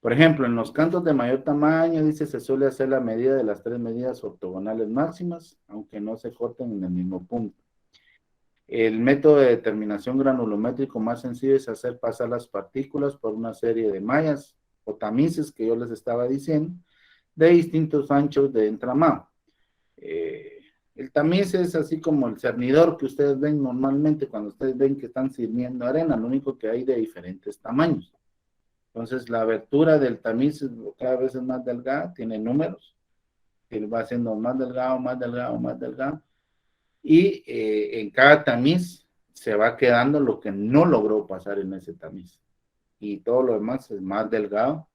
Por ejemplo, en los cantos de mayor tamaño, dice, se suele hacer la medida de las 3 medidas ortogonales máximas, aunque no se corten en el mismo punto. El método de determinación granulométrico más sencillo es hacer pasar las partículas por una serie de mallas o tamices que yo les estaba diciendo, de distintos anchos de entramado. El tamiz es así como el cernidor que ustedes ven normalmente cuando ustedes ven que están sirviendo arena, lo único que hay de diferentes tamaños. Entonces, la abertura del tamiz cada vez es más delgada, tiene números, que va siendo más delgado, más delgado, más delgado, y en cada tamiz se va quedando lo que no logró pasar en ese tamiz. Y todo lo demás es más delgado,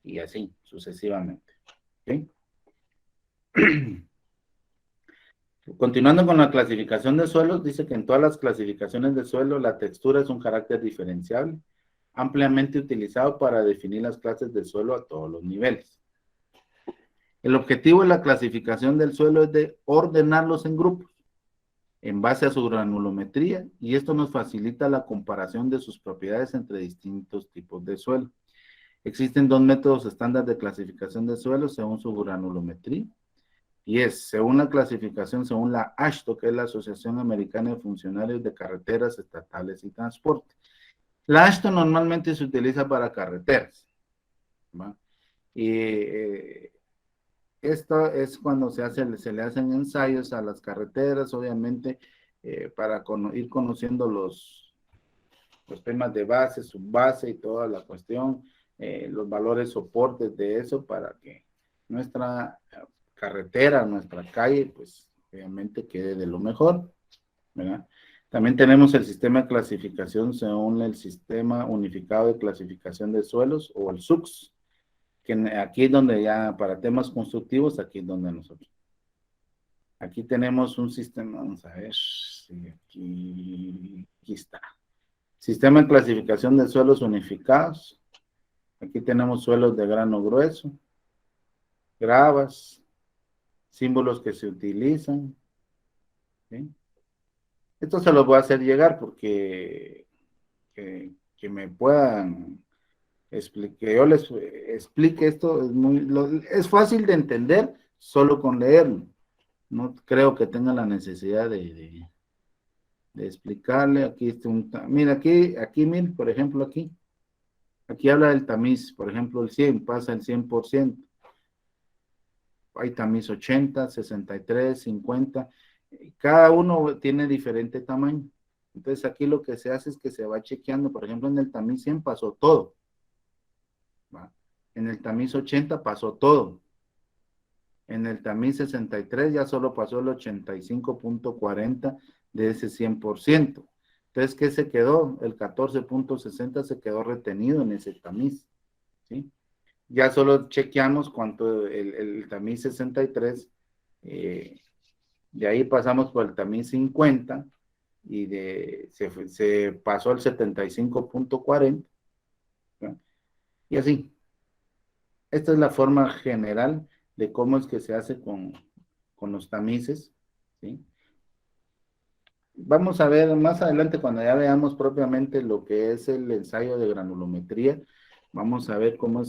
y así sucesivamente. ¿Okay? Continuando con la clasificación de suelos, dice que en todas las clasificaciones de suelo la textura es un carácter diferenciable, ampliamente utilizado para definir las clases de suelo a todos los niveles. El objetivo de la clasificación del suelo es de ordenarlos en grupos en base a su granulometría y esto nos facilita la comparación de sus propiedades entre distintos tipos de suelo. Existen dos métodos estándar de clasificación de suelo según su granulometría y es según la clasificación, según la AASHTO, que es la Asociación Americana de Funcionarios de Carreteras Estatales y Transporte. La AASHTO normalmente se utiliza para carreteras, ¿va? Y esto es cuando se le hacen ensayos a las carreteras, obviamente, para ir conociendo los temas de base, subbase y toda la cuestión, los valores soportes de eso para que nuestra carretera, nuestra calle, pues obviamente quede de lo mejor, ¿verdad? También tenemos el sistema de clasificación según el Sistema Unificado de Clasificación de Suelos o el SUCS, que aquí es donde ya para temas constructivos, aquí es donde nosotros. Aquí tenemos un sistema, vamos a ver, sí, aquí está. Sistema de clasificación de suelos unificados. Aquí tenemos suelos de grano grueso, gravas, símbolos que se utilizan. ¿Sí? Esto se los voy a hacer llegar porque que me puedan que yo les explique esto es fácil de entender solo con leerlo. No creo que tenga la necesidad de explicarle. Aquí está mira, mira, por ejemplo, aquí habla del tamiz, por ejemplo, el 100 pasa el 100%. Hay tamiz 80, 63, 50. Cada uno tiene diferente tamaño. Entonces aquí lo que se hace es que se va chequeando, por ejemplo, en el tamiz 100 pasó todo. ¿Va? En el tamiz 80 pasó todo. En el tamiz 63 ya solo pasó el 85.40 de ese 100%. Entonces, ¿qué se quedó? El 14.60 se quedó retenido en ese tamiz. ¿Sí? Ya solo chequeamos cuánto el tamiz 63, de ahí pasamos por el tamiz 50 y se pasó al 75.40. ¿Sí? Y así. Esta es la forma general de cómo es que se hace con los tamices, ¿sí? Vamos a ver más adelante cuando ya veamos propiamente lo que es el ensayo de granulometría, vamos a ver cómo,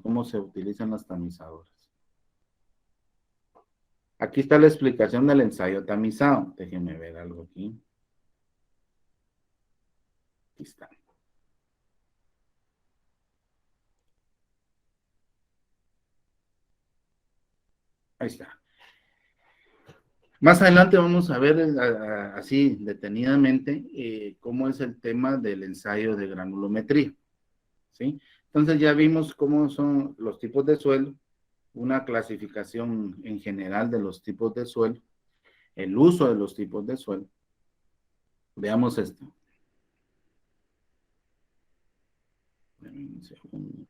cómo se utilizan las tamizadoras. Aquí está la explicación del ensayo tamizado. Déjenme ver algo aquí. Aquí está. Ahí está. Más adelante vamos a ver así detenidamente cómo es el tema del ensayo de granulometría, ¿sí? Entonces ya vimos cómo son los tipos de suelo, una clasificación en general de los tipos de suelo, el uso de los tipos de suelo. Veamos esto. Un segundo.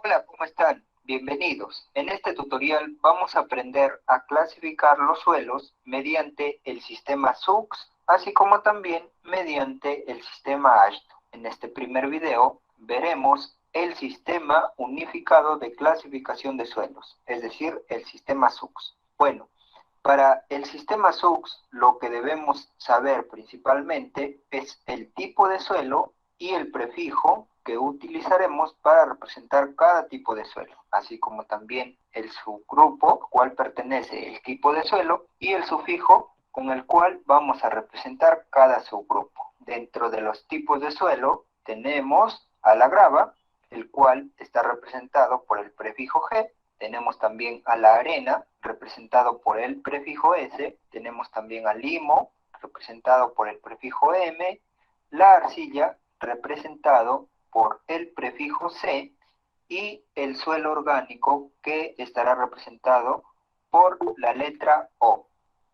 Hola, ¿cómo están? Bienvenidos. En este tutorial vamos a aprender a clasificar los suelos mediante el sistema SUX, así como también mediante el sistema AASHTO. En este primer video veremos el sistema unificado de clasificación de suelos, es decir, el sistema SUX. Bueno, para el sistema SUX lo que debemos saber principalmente es el tipo de suelo y el prefijo que utilizaremos para representar cada tipo de suelo, así como también el subgrupo al cual pertenece el tipo de suelo y el sufijo con el cual vamos a representar cada subgrupo. Dentro de los tipos de suelo tenemos a la grava, el cual está representado por el prefijo G. Tenemos también a la arena, representado por el prefijo S. Tenemos también al limo, representado por el prefijo M. La arcilla, representado por el prefijo C. Y el suelo orgánico, que estará representado por la letra O.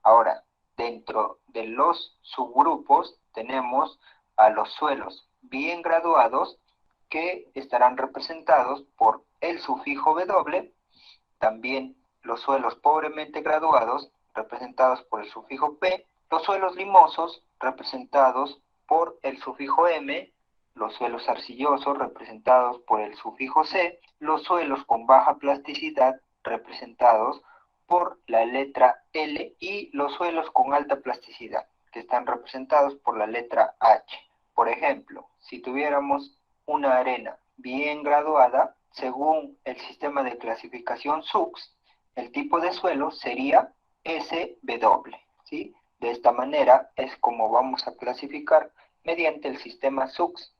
Ahora, dentro de los subgrupos tenemos a los suelos bien graduados, que estarán representados por el sufijo W. También los suelos pobremente graduados, representados por el sufijo P, los suelos limosos, representados por el sufijo M, los suelos arcillosos, representados por el sufijo C, los suelos con baja plasticidad, representados por la letra L, y los suelos con alta plasticidad, que están representados por la letra H. Por ejemplo, si tuviéramos una arena bien graduada, según el sistema de clasificación SUX, el tipo de suelo sería SW, ¿sí? De esta manera es como vamos a clasificar mediante el sistema SUX,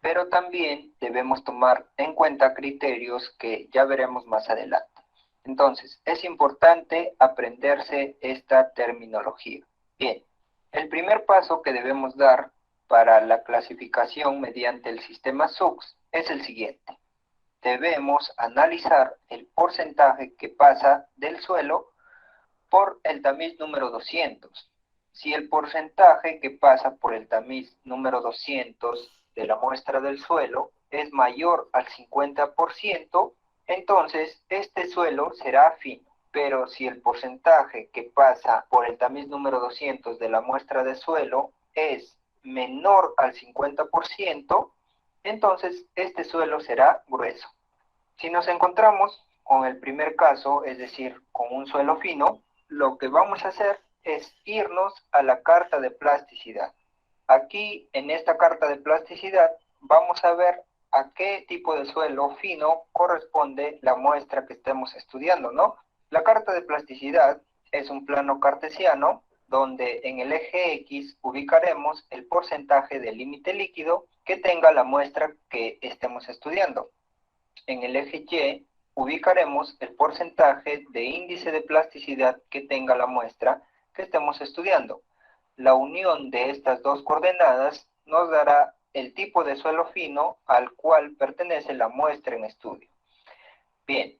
pero también debemos tomar en cuenta criterios que ya veremos más adelante. Entonces, es importante aprenderse esta terminología. Bien, el primer paso que debemos dar para la clasificación mediante el sistema SUX es el siguiente. Debemos analizar el porcentaje que pasa del suelo por el tamiz número 200. Si el porcentaje que pasa por el tamiz número 200 de la muestra del suelo es mayor al 50%, entonces este suelo será fino. Pero si el porcentaje que pasa por el tamiz número 200 de la muestra de suelo es menor al 50%, entonces este suelo será grueso. Si nos encontramos con el primer caso, es decir, con un suelo fino, lo que vamos a hacer es irnos a la carta de plasticidad. Aquí, en esta carta de plasticidad, vamos a ver a qué tipo de suelo fino corresponde la muestra que estemos estudiando, ¿no? La carta de plasticidad es un plano cartesiano donde en el eje X ubicaremos el porcentaje de límite líquido que tenga la muestra que estemos estudiando. En el eje Y ubicaremos el porcentaje de índice de plasticidad que tenga la muestra que estemos estudiando. La unión de estas dos coordenadas nos dará el tipo de suelo fino al cual pertenece la muestra en estudio. Bien,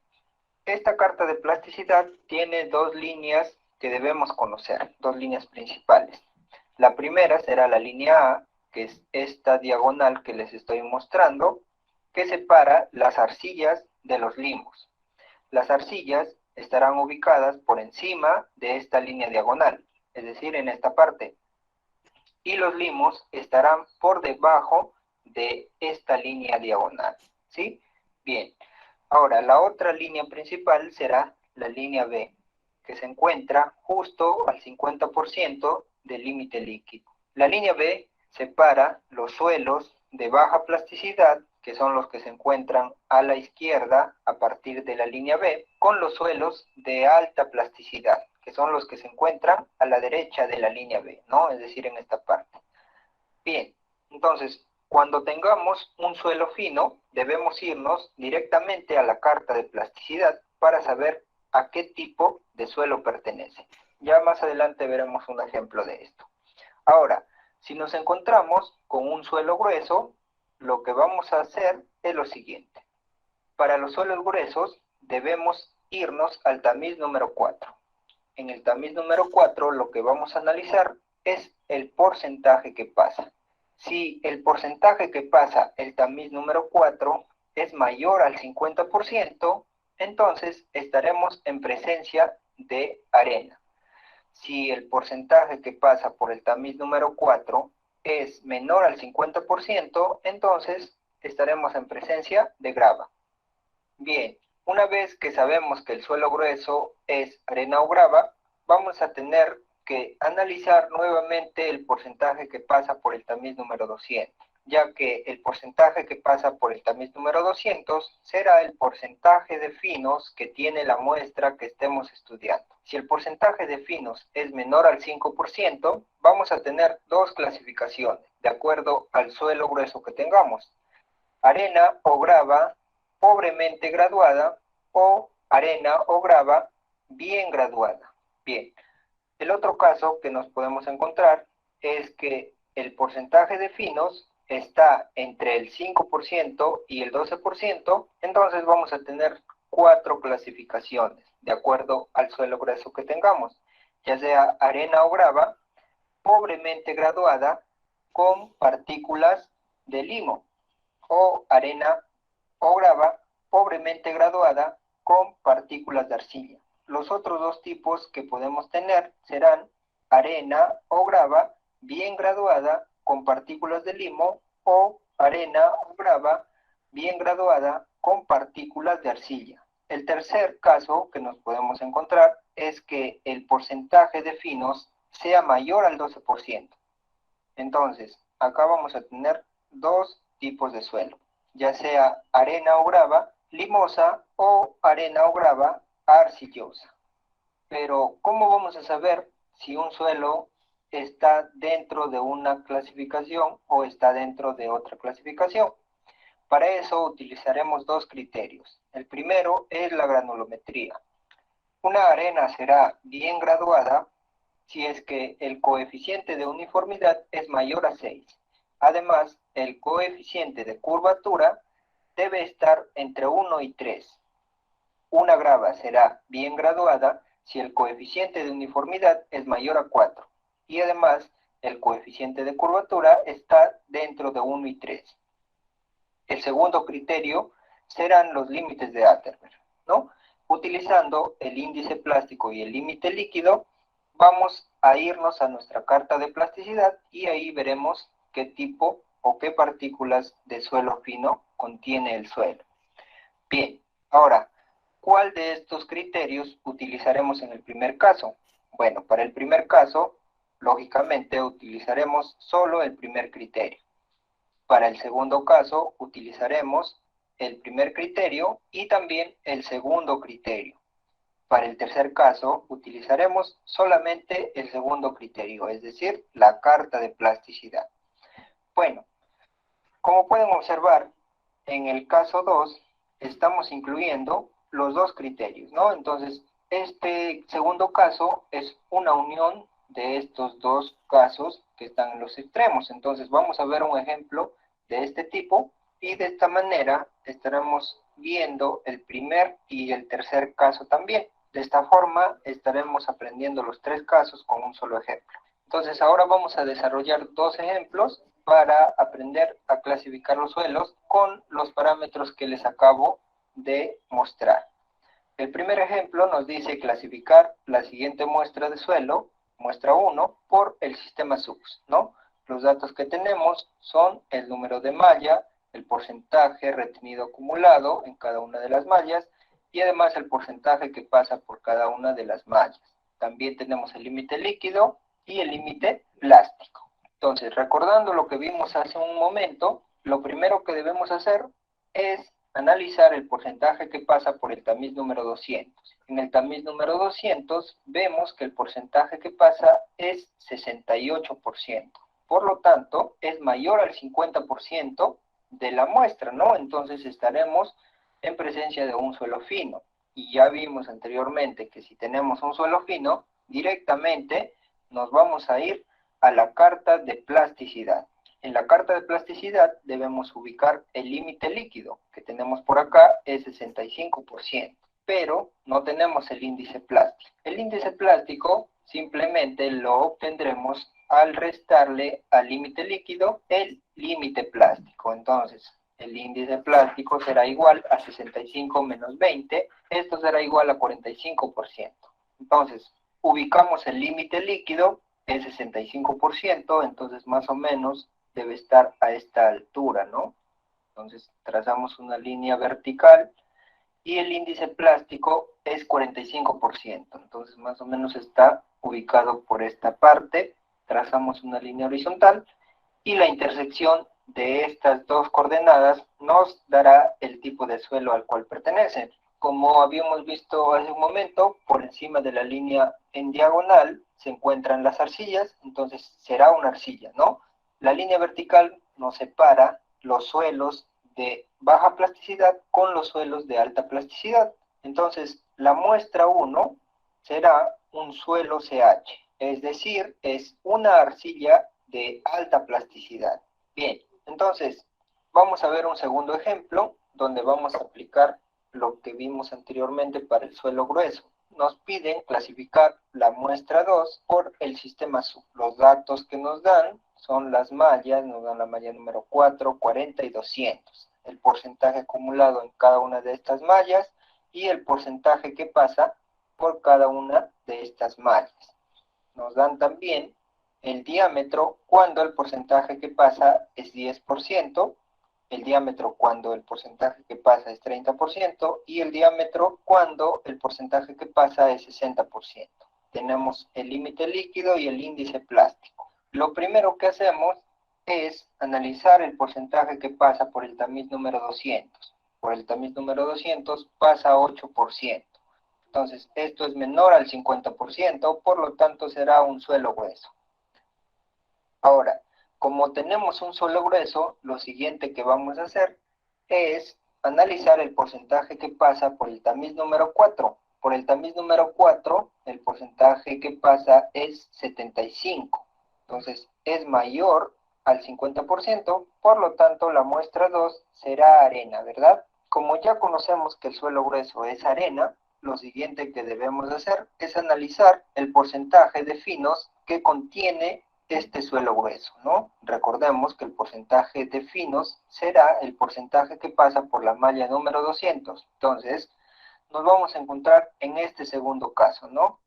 esta carta de plasticidad tiene dos líneas que debemos conocer, dos líneas principales. La primera será la línea A, que es esta diagonal que les estoy mostrando, que separa las arcillas de los limos. Las arcillas estarán ubicadas por encima de esta línea diagonal, es decir, en esta parte. Y los limos estarán por debajo de esta línea diagonal, ¿sí? Bien, ahora la otra línea principal será la línea B, que se encuentra justo al 50% del límite líquido. La línea B separa los suelos de baja plasticidad, que son los que se encuentran a la izquierda a partir de la línea B, con los suelos de alta plasticidad, que son los que se encuentran a la derecha de la línea B, ¿no? Es decir, en esta parte. Bien, entonces, cuando tengamos un suelo fino, debemos irnos directamente a la carta de plasticidad para saber a qué tipo de suelo pertenece. Ya más adelante veremos un ejemplo de esto. Ahora, si nos encontramos con un suelo grueso, lo que vamos a hacer es lo siguiente. Para los suelos gruesos debemos irnos al tamiz número 4. En el tamiz número 4 lo que vamos a analizar es el porcentaje que pasa. Si el porcentaje que pasa el tamiz número 4 es mayor al 50%, entonces estaremos en presencia de arena. Si el porcentaje que pasa por el tamiz número 4 es menor al 50%, entonces estaremos en presencia de grava. Bien, una vez que sabemos que el suelo grueso es arena o grava, vamos a tener que analizar nuevamente el porcentaje que pasa por el tamiz número 200, ya que el porcentaje que pasa por el tamiz número 200 será el porcentaje de finos que tiene la muestra que estemos estudiando. Si el porcentaje de finos es menor al 5%, vamos a tener dos clasificaciones, de acuerdo al suelo grueso que tengamos: arena o grava pobremente graduada o arena o grava bien graduada. Bien, el otro caso que nos podemos encontrar es que el porcentaje de finos está entre el 5% y el 12%, entonces vamos a tener 4 clasificaciones, de acuerdo al suelo grueso que tengamos, ya sea arena o grava, pobremente graduada con partículas de limo, o arena o grava pobremente graduada con partículas de arcilla. Los otros dos tipos que podemos tener serán arena o grava bien graduada con partículas de limo o arena o grava bien graduada con partículas de arcilla. El tercer caso que nos podemos encontrar es que el porcentaje de finos sea mayor al 12%. Entonces, acá vamos a tener dos tipos de suelo, ya sea arena o grava limosa o arena o grava arcillosa. Pero, ¿cómo vamos a saber si un suelo está dentro de una clasificación o está dentro de otra clasificación? Para eso utilizaremos dos criterios. El primero es la granulometría. Una arena será bien graduada si es que el coeficiente de uniformidad es mayor a 6. Además, el coeficiente de curvatura debe estar entre 1 y 3. Una grava será bien graduada si el coeficiente de uniformidad es mayor a 4. Y además, el coeficiente de curvatura está dentro de 1 y 3. El segundo criterio serán los límites de Atterberg, ¿no? Utilizando el índice plástico y el límite líquido, vamos a irnos a nuestra carta de plasticidad y ahí veremos qué tipo o qué partículas de suelo fino contiene el suelo. Bien, ahora, ¿cuál de estos criterios utilizaremos en el primer caso? Bueno, para el primer caso, lógicamente utilizaremos solo el primer criterio. Para el segundo caso, utilizaremos el primer criterio y también el segundo criterio. Para el tercer caso, utilizaremos solamente el segundo criterio, es decir, la carta de plasticidad. Bueno, como pueden observar, en el caso 2 estamos incluyendo los dos criterios, ¿no? Entonces, este segundo caso es una unión de estos dos casos que están en los extremos. Entonces, vamos a ver un ejemplo de este tipo y de esta manera estaremos viendo el primer y el tercer caso también. De esta forma estaremos aprendiendo los tres casos con un solo ejemplo. Entonces ahora vamos a desarrollar dos ejemplos para aprender a clasificar los suelos con los parámetros que les acabo de mostrar. El primer ejemplo nos dice clasificar la siguiente muestra de suelo, muestra 1, por el sistema SUX, ¿no? Los datos que tenemos son el número de malla, el porcentaje retenido acumulado en cada una de las mallas y además el porcentaje que pasa por cada una de las mallas. También tenemos el límite líquido y el límite plástico. Entonces, recordando lo que vimos hace un momento, lo primero que debemos hacer es analizar el porcentaje que pasa por el tamiz número 200. En el tamiz número 200 vemos que el porcentaje que pasa es 68%. Por lo tanto, es mayor al 50% de la muestra, ¿no? Entonces estaremos en presencia de un suelo fino. Y ya vimos anteriormente que si tenemos un suelo fino, directamente nos vamos a ir a la carta de plasticidad. En la carta de plasticidad debemos ubicar el límite líquido, que tenemos por acá, es 65%, pero no tenemos el índice plástico. El índice plástico simplemente lo obtendremos al restarle al límite líquido el límite plástico. Entonces, el índice plástico será igual a 65 menos 20, esto será igual a 45%. Entonces, ubicamos el límite líquido, es 65%, entonces más o menos debe estar a esta altura, ¿no? Entonces trazamos una línea vertical y el índice plástico es 45%, entonces más o menos está ubicado por esta parte, trazamos una línea horizontal y la intersección de estas dos coordenadas nos dará el tipo de suelo al cual pertenece. Como habíamos visto hace un momento, por encima de la línea en diagonal se encuentran las arcillas, entonces será una arcilla, ¿no? La línea vertical nos separa los suelos de baja plasticidad con los suelos de alta plasticidad. Entonces, la muestra 1 será un suelo CH, es decir, es una arcilla de alta plasticidad. Bien, entonces, vamos a ver un segundo ejemplo donde vamos a aplicar lo que vimos anteriormente para el suelo grueso. Nos piden clasificar la muestra 2 por el sistema SUB. Los datos que nos dan son las mallas, nos dan la malla número 4, 40 y 200. El porcentaje acumulado en cada una de estas mallas y el porcentaje que pasa por cada una de estas mallas. Nos dan también el diámetro cuando el porcentaje que pasa es 10%, el diámetro cuando el porcentaje que pasa es 30% y el diámetro cuando el porcentaje que pasa es 60%. Tenemos el límite líquido y el índice plástico. Lo primero que hacemos es analizar el porcentaje que pasa por el tamiz número 200. Por el tamiz número 200 pasa 8%. Entonces, esto es menor al 50%, por lo tanto será un suelo grueso. Ahora, como tenemos un suelo grueso, lo siguiente que vamos a hacer es analizar el porcentaje que pasa por el tamiz número 4. Por el tamiz número 4, el porcentaje que pasa es 75. Entonces, es mayor al 50%, por lo tanto, la muestra 2 será arena, ¿verdad? Como ya conocemos que el suelo grueso es arena, lo siguiente que debemos hacer es analizar el porcentaje de finos que contiene este suelo grueso, ¿no? Recordemos que el porcentaje de finos será el porcentaje que pasa por la malla número 200. Entonces, nos vamos a encontrar en este segundo caso, ¿no?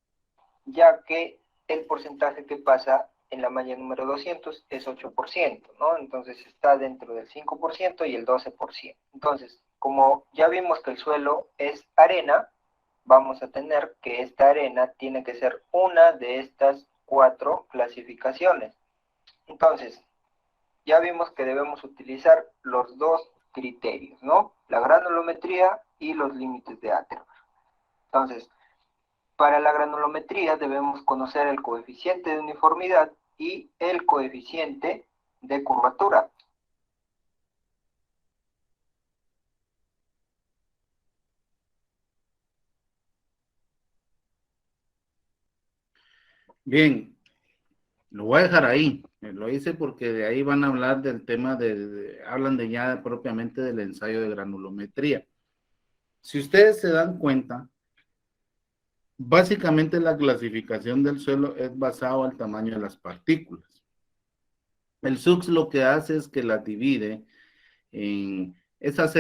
Ya que el porcentaje que pasa en la malla número 200 es 8%, ¿no? Entonces está dentro del 5% y el 12%. Entonces, como ya vimos que el suelo es arena, vamos a tener que esta arena tiene que ser una de estas 4 clasificaciones. Entonces, ya vimos que debemos utilizar los dos criterios, ¿no? La granulometría y los límites de Atterberg. Entonces, para la granulometría debemos conocer el coeficiente de uniformidad y el coeficiente de curvatura. Bien, lo voy a dejar ahí. Lo hice porque de ahí van a hablar del tema hablan de ya propiamente del ensayo de granulometría. Si ustedes se dan cuenta, básicamente la clasificación del suelo es basado al tamaño de las partículas. El SUX lo que hace es que las divide en esas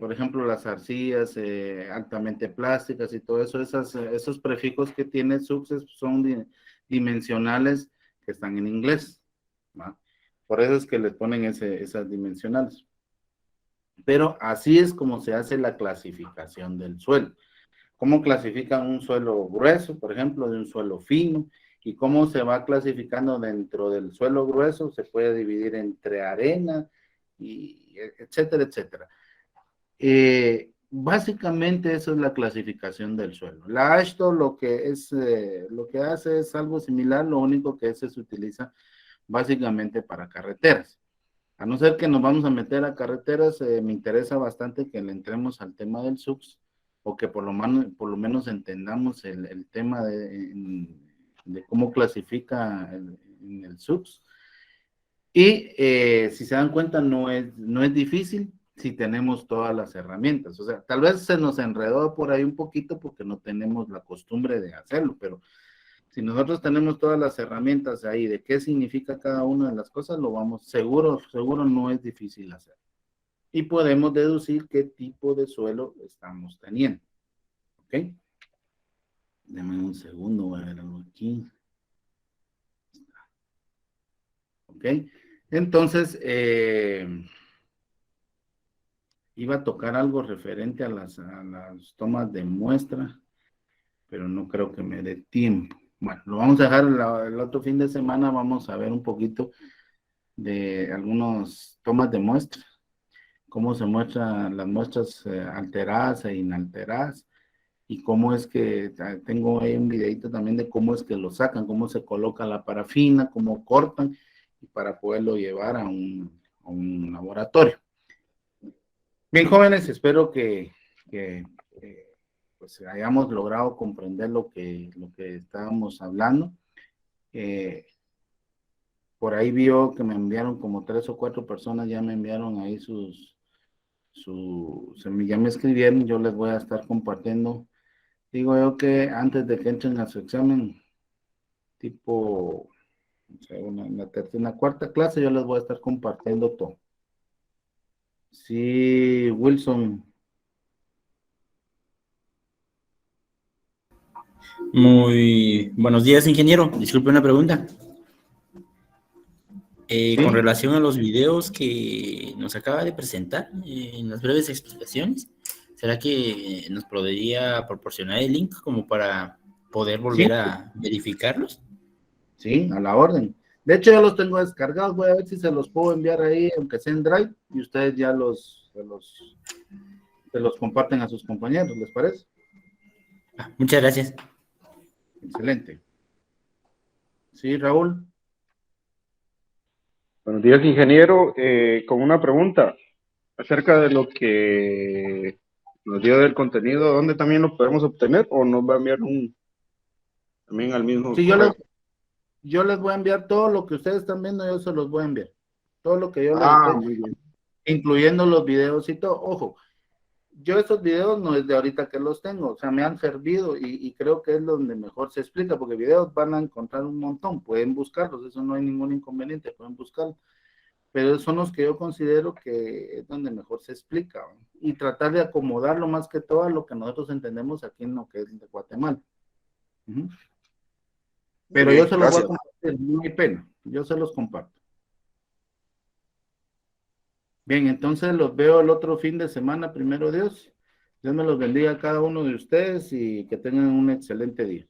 por ejemplo, las arcillas altamente plásticas y todo eso, esos prefijos que tiene SUX son dimensionales que están en inglés, ¿va? Por eso es que le ponen esas dimensionales. Pero así es como se hace la clasificación del suelo. ¿Cómo clasifican un suelo grueso, por ejemplo, de un suelo fino? ¿Y cómo se va clasificando dentro del suelo grueso? Se puede dividir entre arena, y etcétera, etcétera. Básicamente eso es la clasificación del suelo. La AASHTO lo que hace es algo similar, lo único que se utiliza básicamente para carreteras. A no ser que nos vamos a meter a carreteras, me interesa bastante que le entremos al tema del SUX, o que por lo menos entendamos el tema de cómo clasifica en el SUX. Y si se dan cuenta, no es difícil si tenemos todas las herramientas. O sea, tal vez se nos enredó por ahí un poquito porque no tenemos la costumbre de hacerlo, pero si nosotros tenemos todas las herramientas ahí de qué significa cada una de las cosas, lo vamos, seguro no es difícil hacer. Y podemos deducir qué tipo de suelo estamos teniendo. ¿Ok? Deme un segundo, voy a ver algo aquí. ¿Ok? Entonces, iba a tocar algo referente a las tomas de muestra, pero no creo que me dé tiempo. Bueno, lo vamos a dejar el otro fin de semana, vamos a ver un poquito de algunas tomas de muestra, cómo se muestran las muestras alteradas e inalteradas, y cómo es que, tengo ahí un videito también de cómo es que lo sacan, cómo se coloca la parafina, cómo cortan, y para poderlo llevar a un laboratorio. Bien, jóvenes, espero que pues hayamos logrado comprender lo que estábamos hablando. Por ahí vio que me enviaron como 3 o 4 personas, ya me enviaron ahí ya me escribieron, yo les voy a estar compartiendo. Digo yo que antes de que entren a su examen, tipo, o sea, una tercera, una cuarta clase, yo les voy a estar compartiendo todo. Sí, Wilson. Muy buenos días, ingeniero. Disculpe una pregunta. ¿Sí? Con relación a los videos que nos acaba de presentar en las breves explicaciones, ¿será que nos podría proporcionar el link como para poder volver a verificarlos? Sí, a la orden. De hecho, ya los tengo descargados. Voy a ver si se los puedo enviar ahí, aunque sea en Drive, y ustedes ya se los comparten a sus compañeros, ¿les parece? Muchas gracias. Excelente. Sí, Raúl. Buenos días, ingeniero. Con una pregunta acerca de lo que nos dio del contenido, ¿dónde también lo podemos obtener o nos va a enviar también al mismo Sí, correo? yo les voy a enviar todo lo que ustedes están viendo, yo se los voy a enviar. Todo lo que yo les muy bien. incluyendo los videos y todo. Ojo, yo estos videos no es de ahorita que los tengo, o sea, me han servido y creo que es donde mejor se explica, porque videos van a encontrar un montón, pueden buscarlos, eso no hay ningún inconveniente, pueden buscarlos, pero son los que yo considero que es donde mejor se explica, ¿no? Y tratar de acomodarlo más que todo a lo que nosotros entendemos aquí en lo que es de Guatemala. Pero Bien, yo se los gracias. voy a compartir, no hay pena, yo se los comparto. Bien, entonces los veo el otro fin de semana, primero Dios. Dios me los bendiga a cada uno de ustedes y que tengan un excelente día.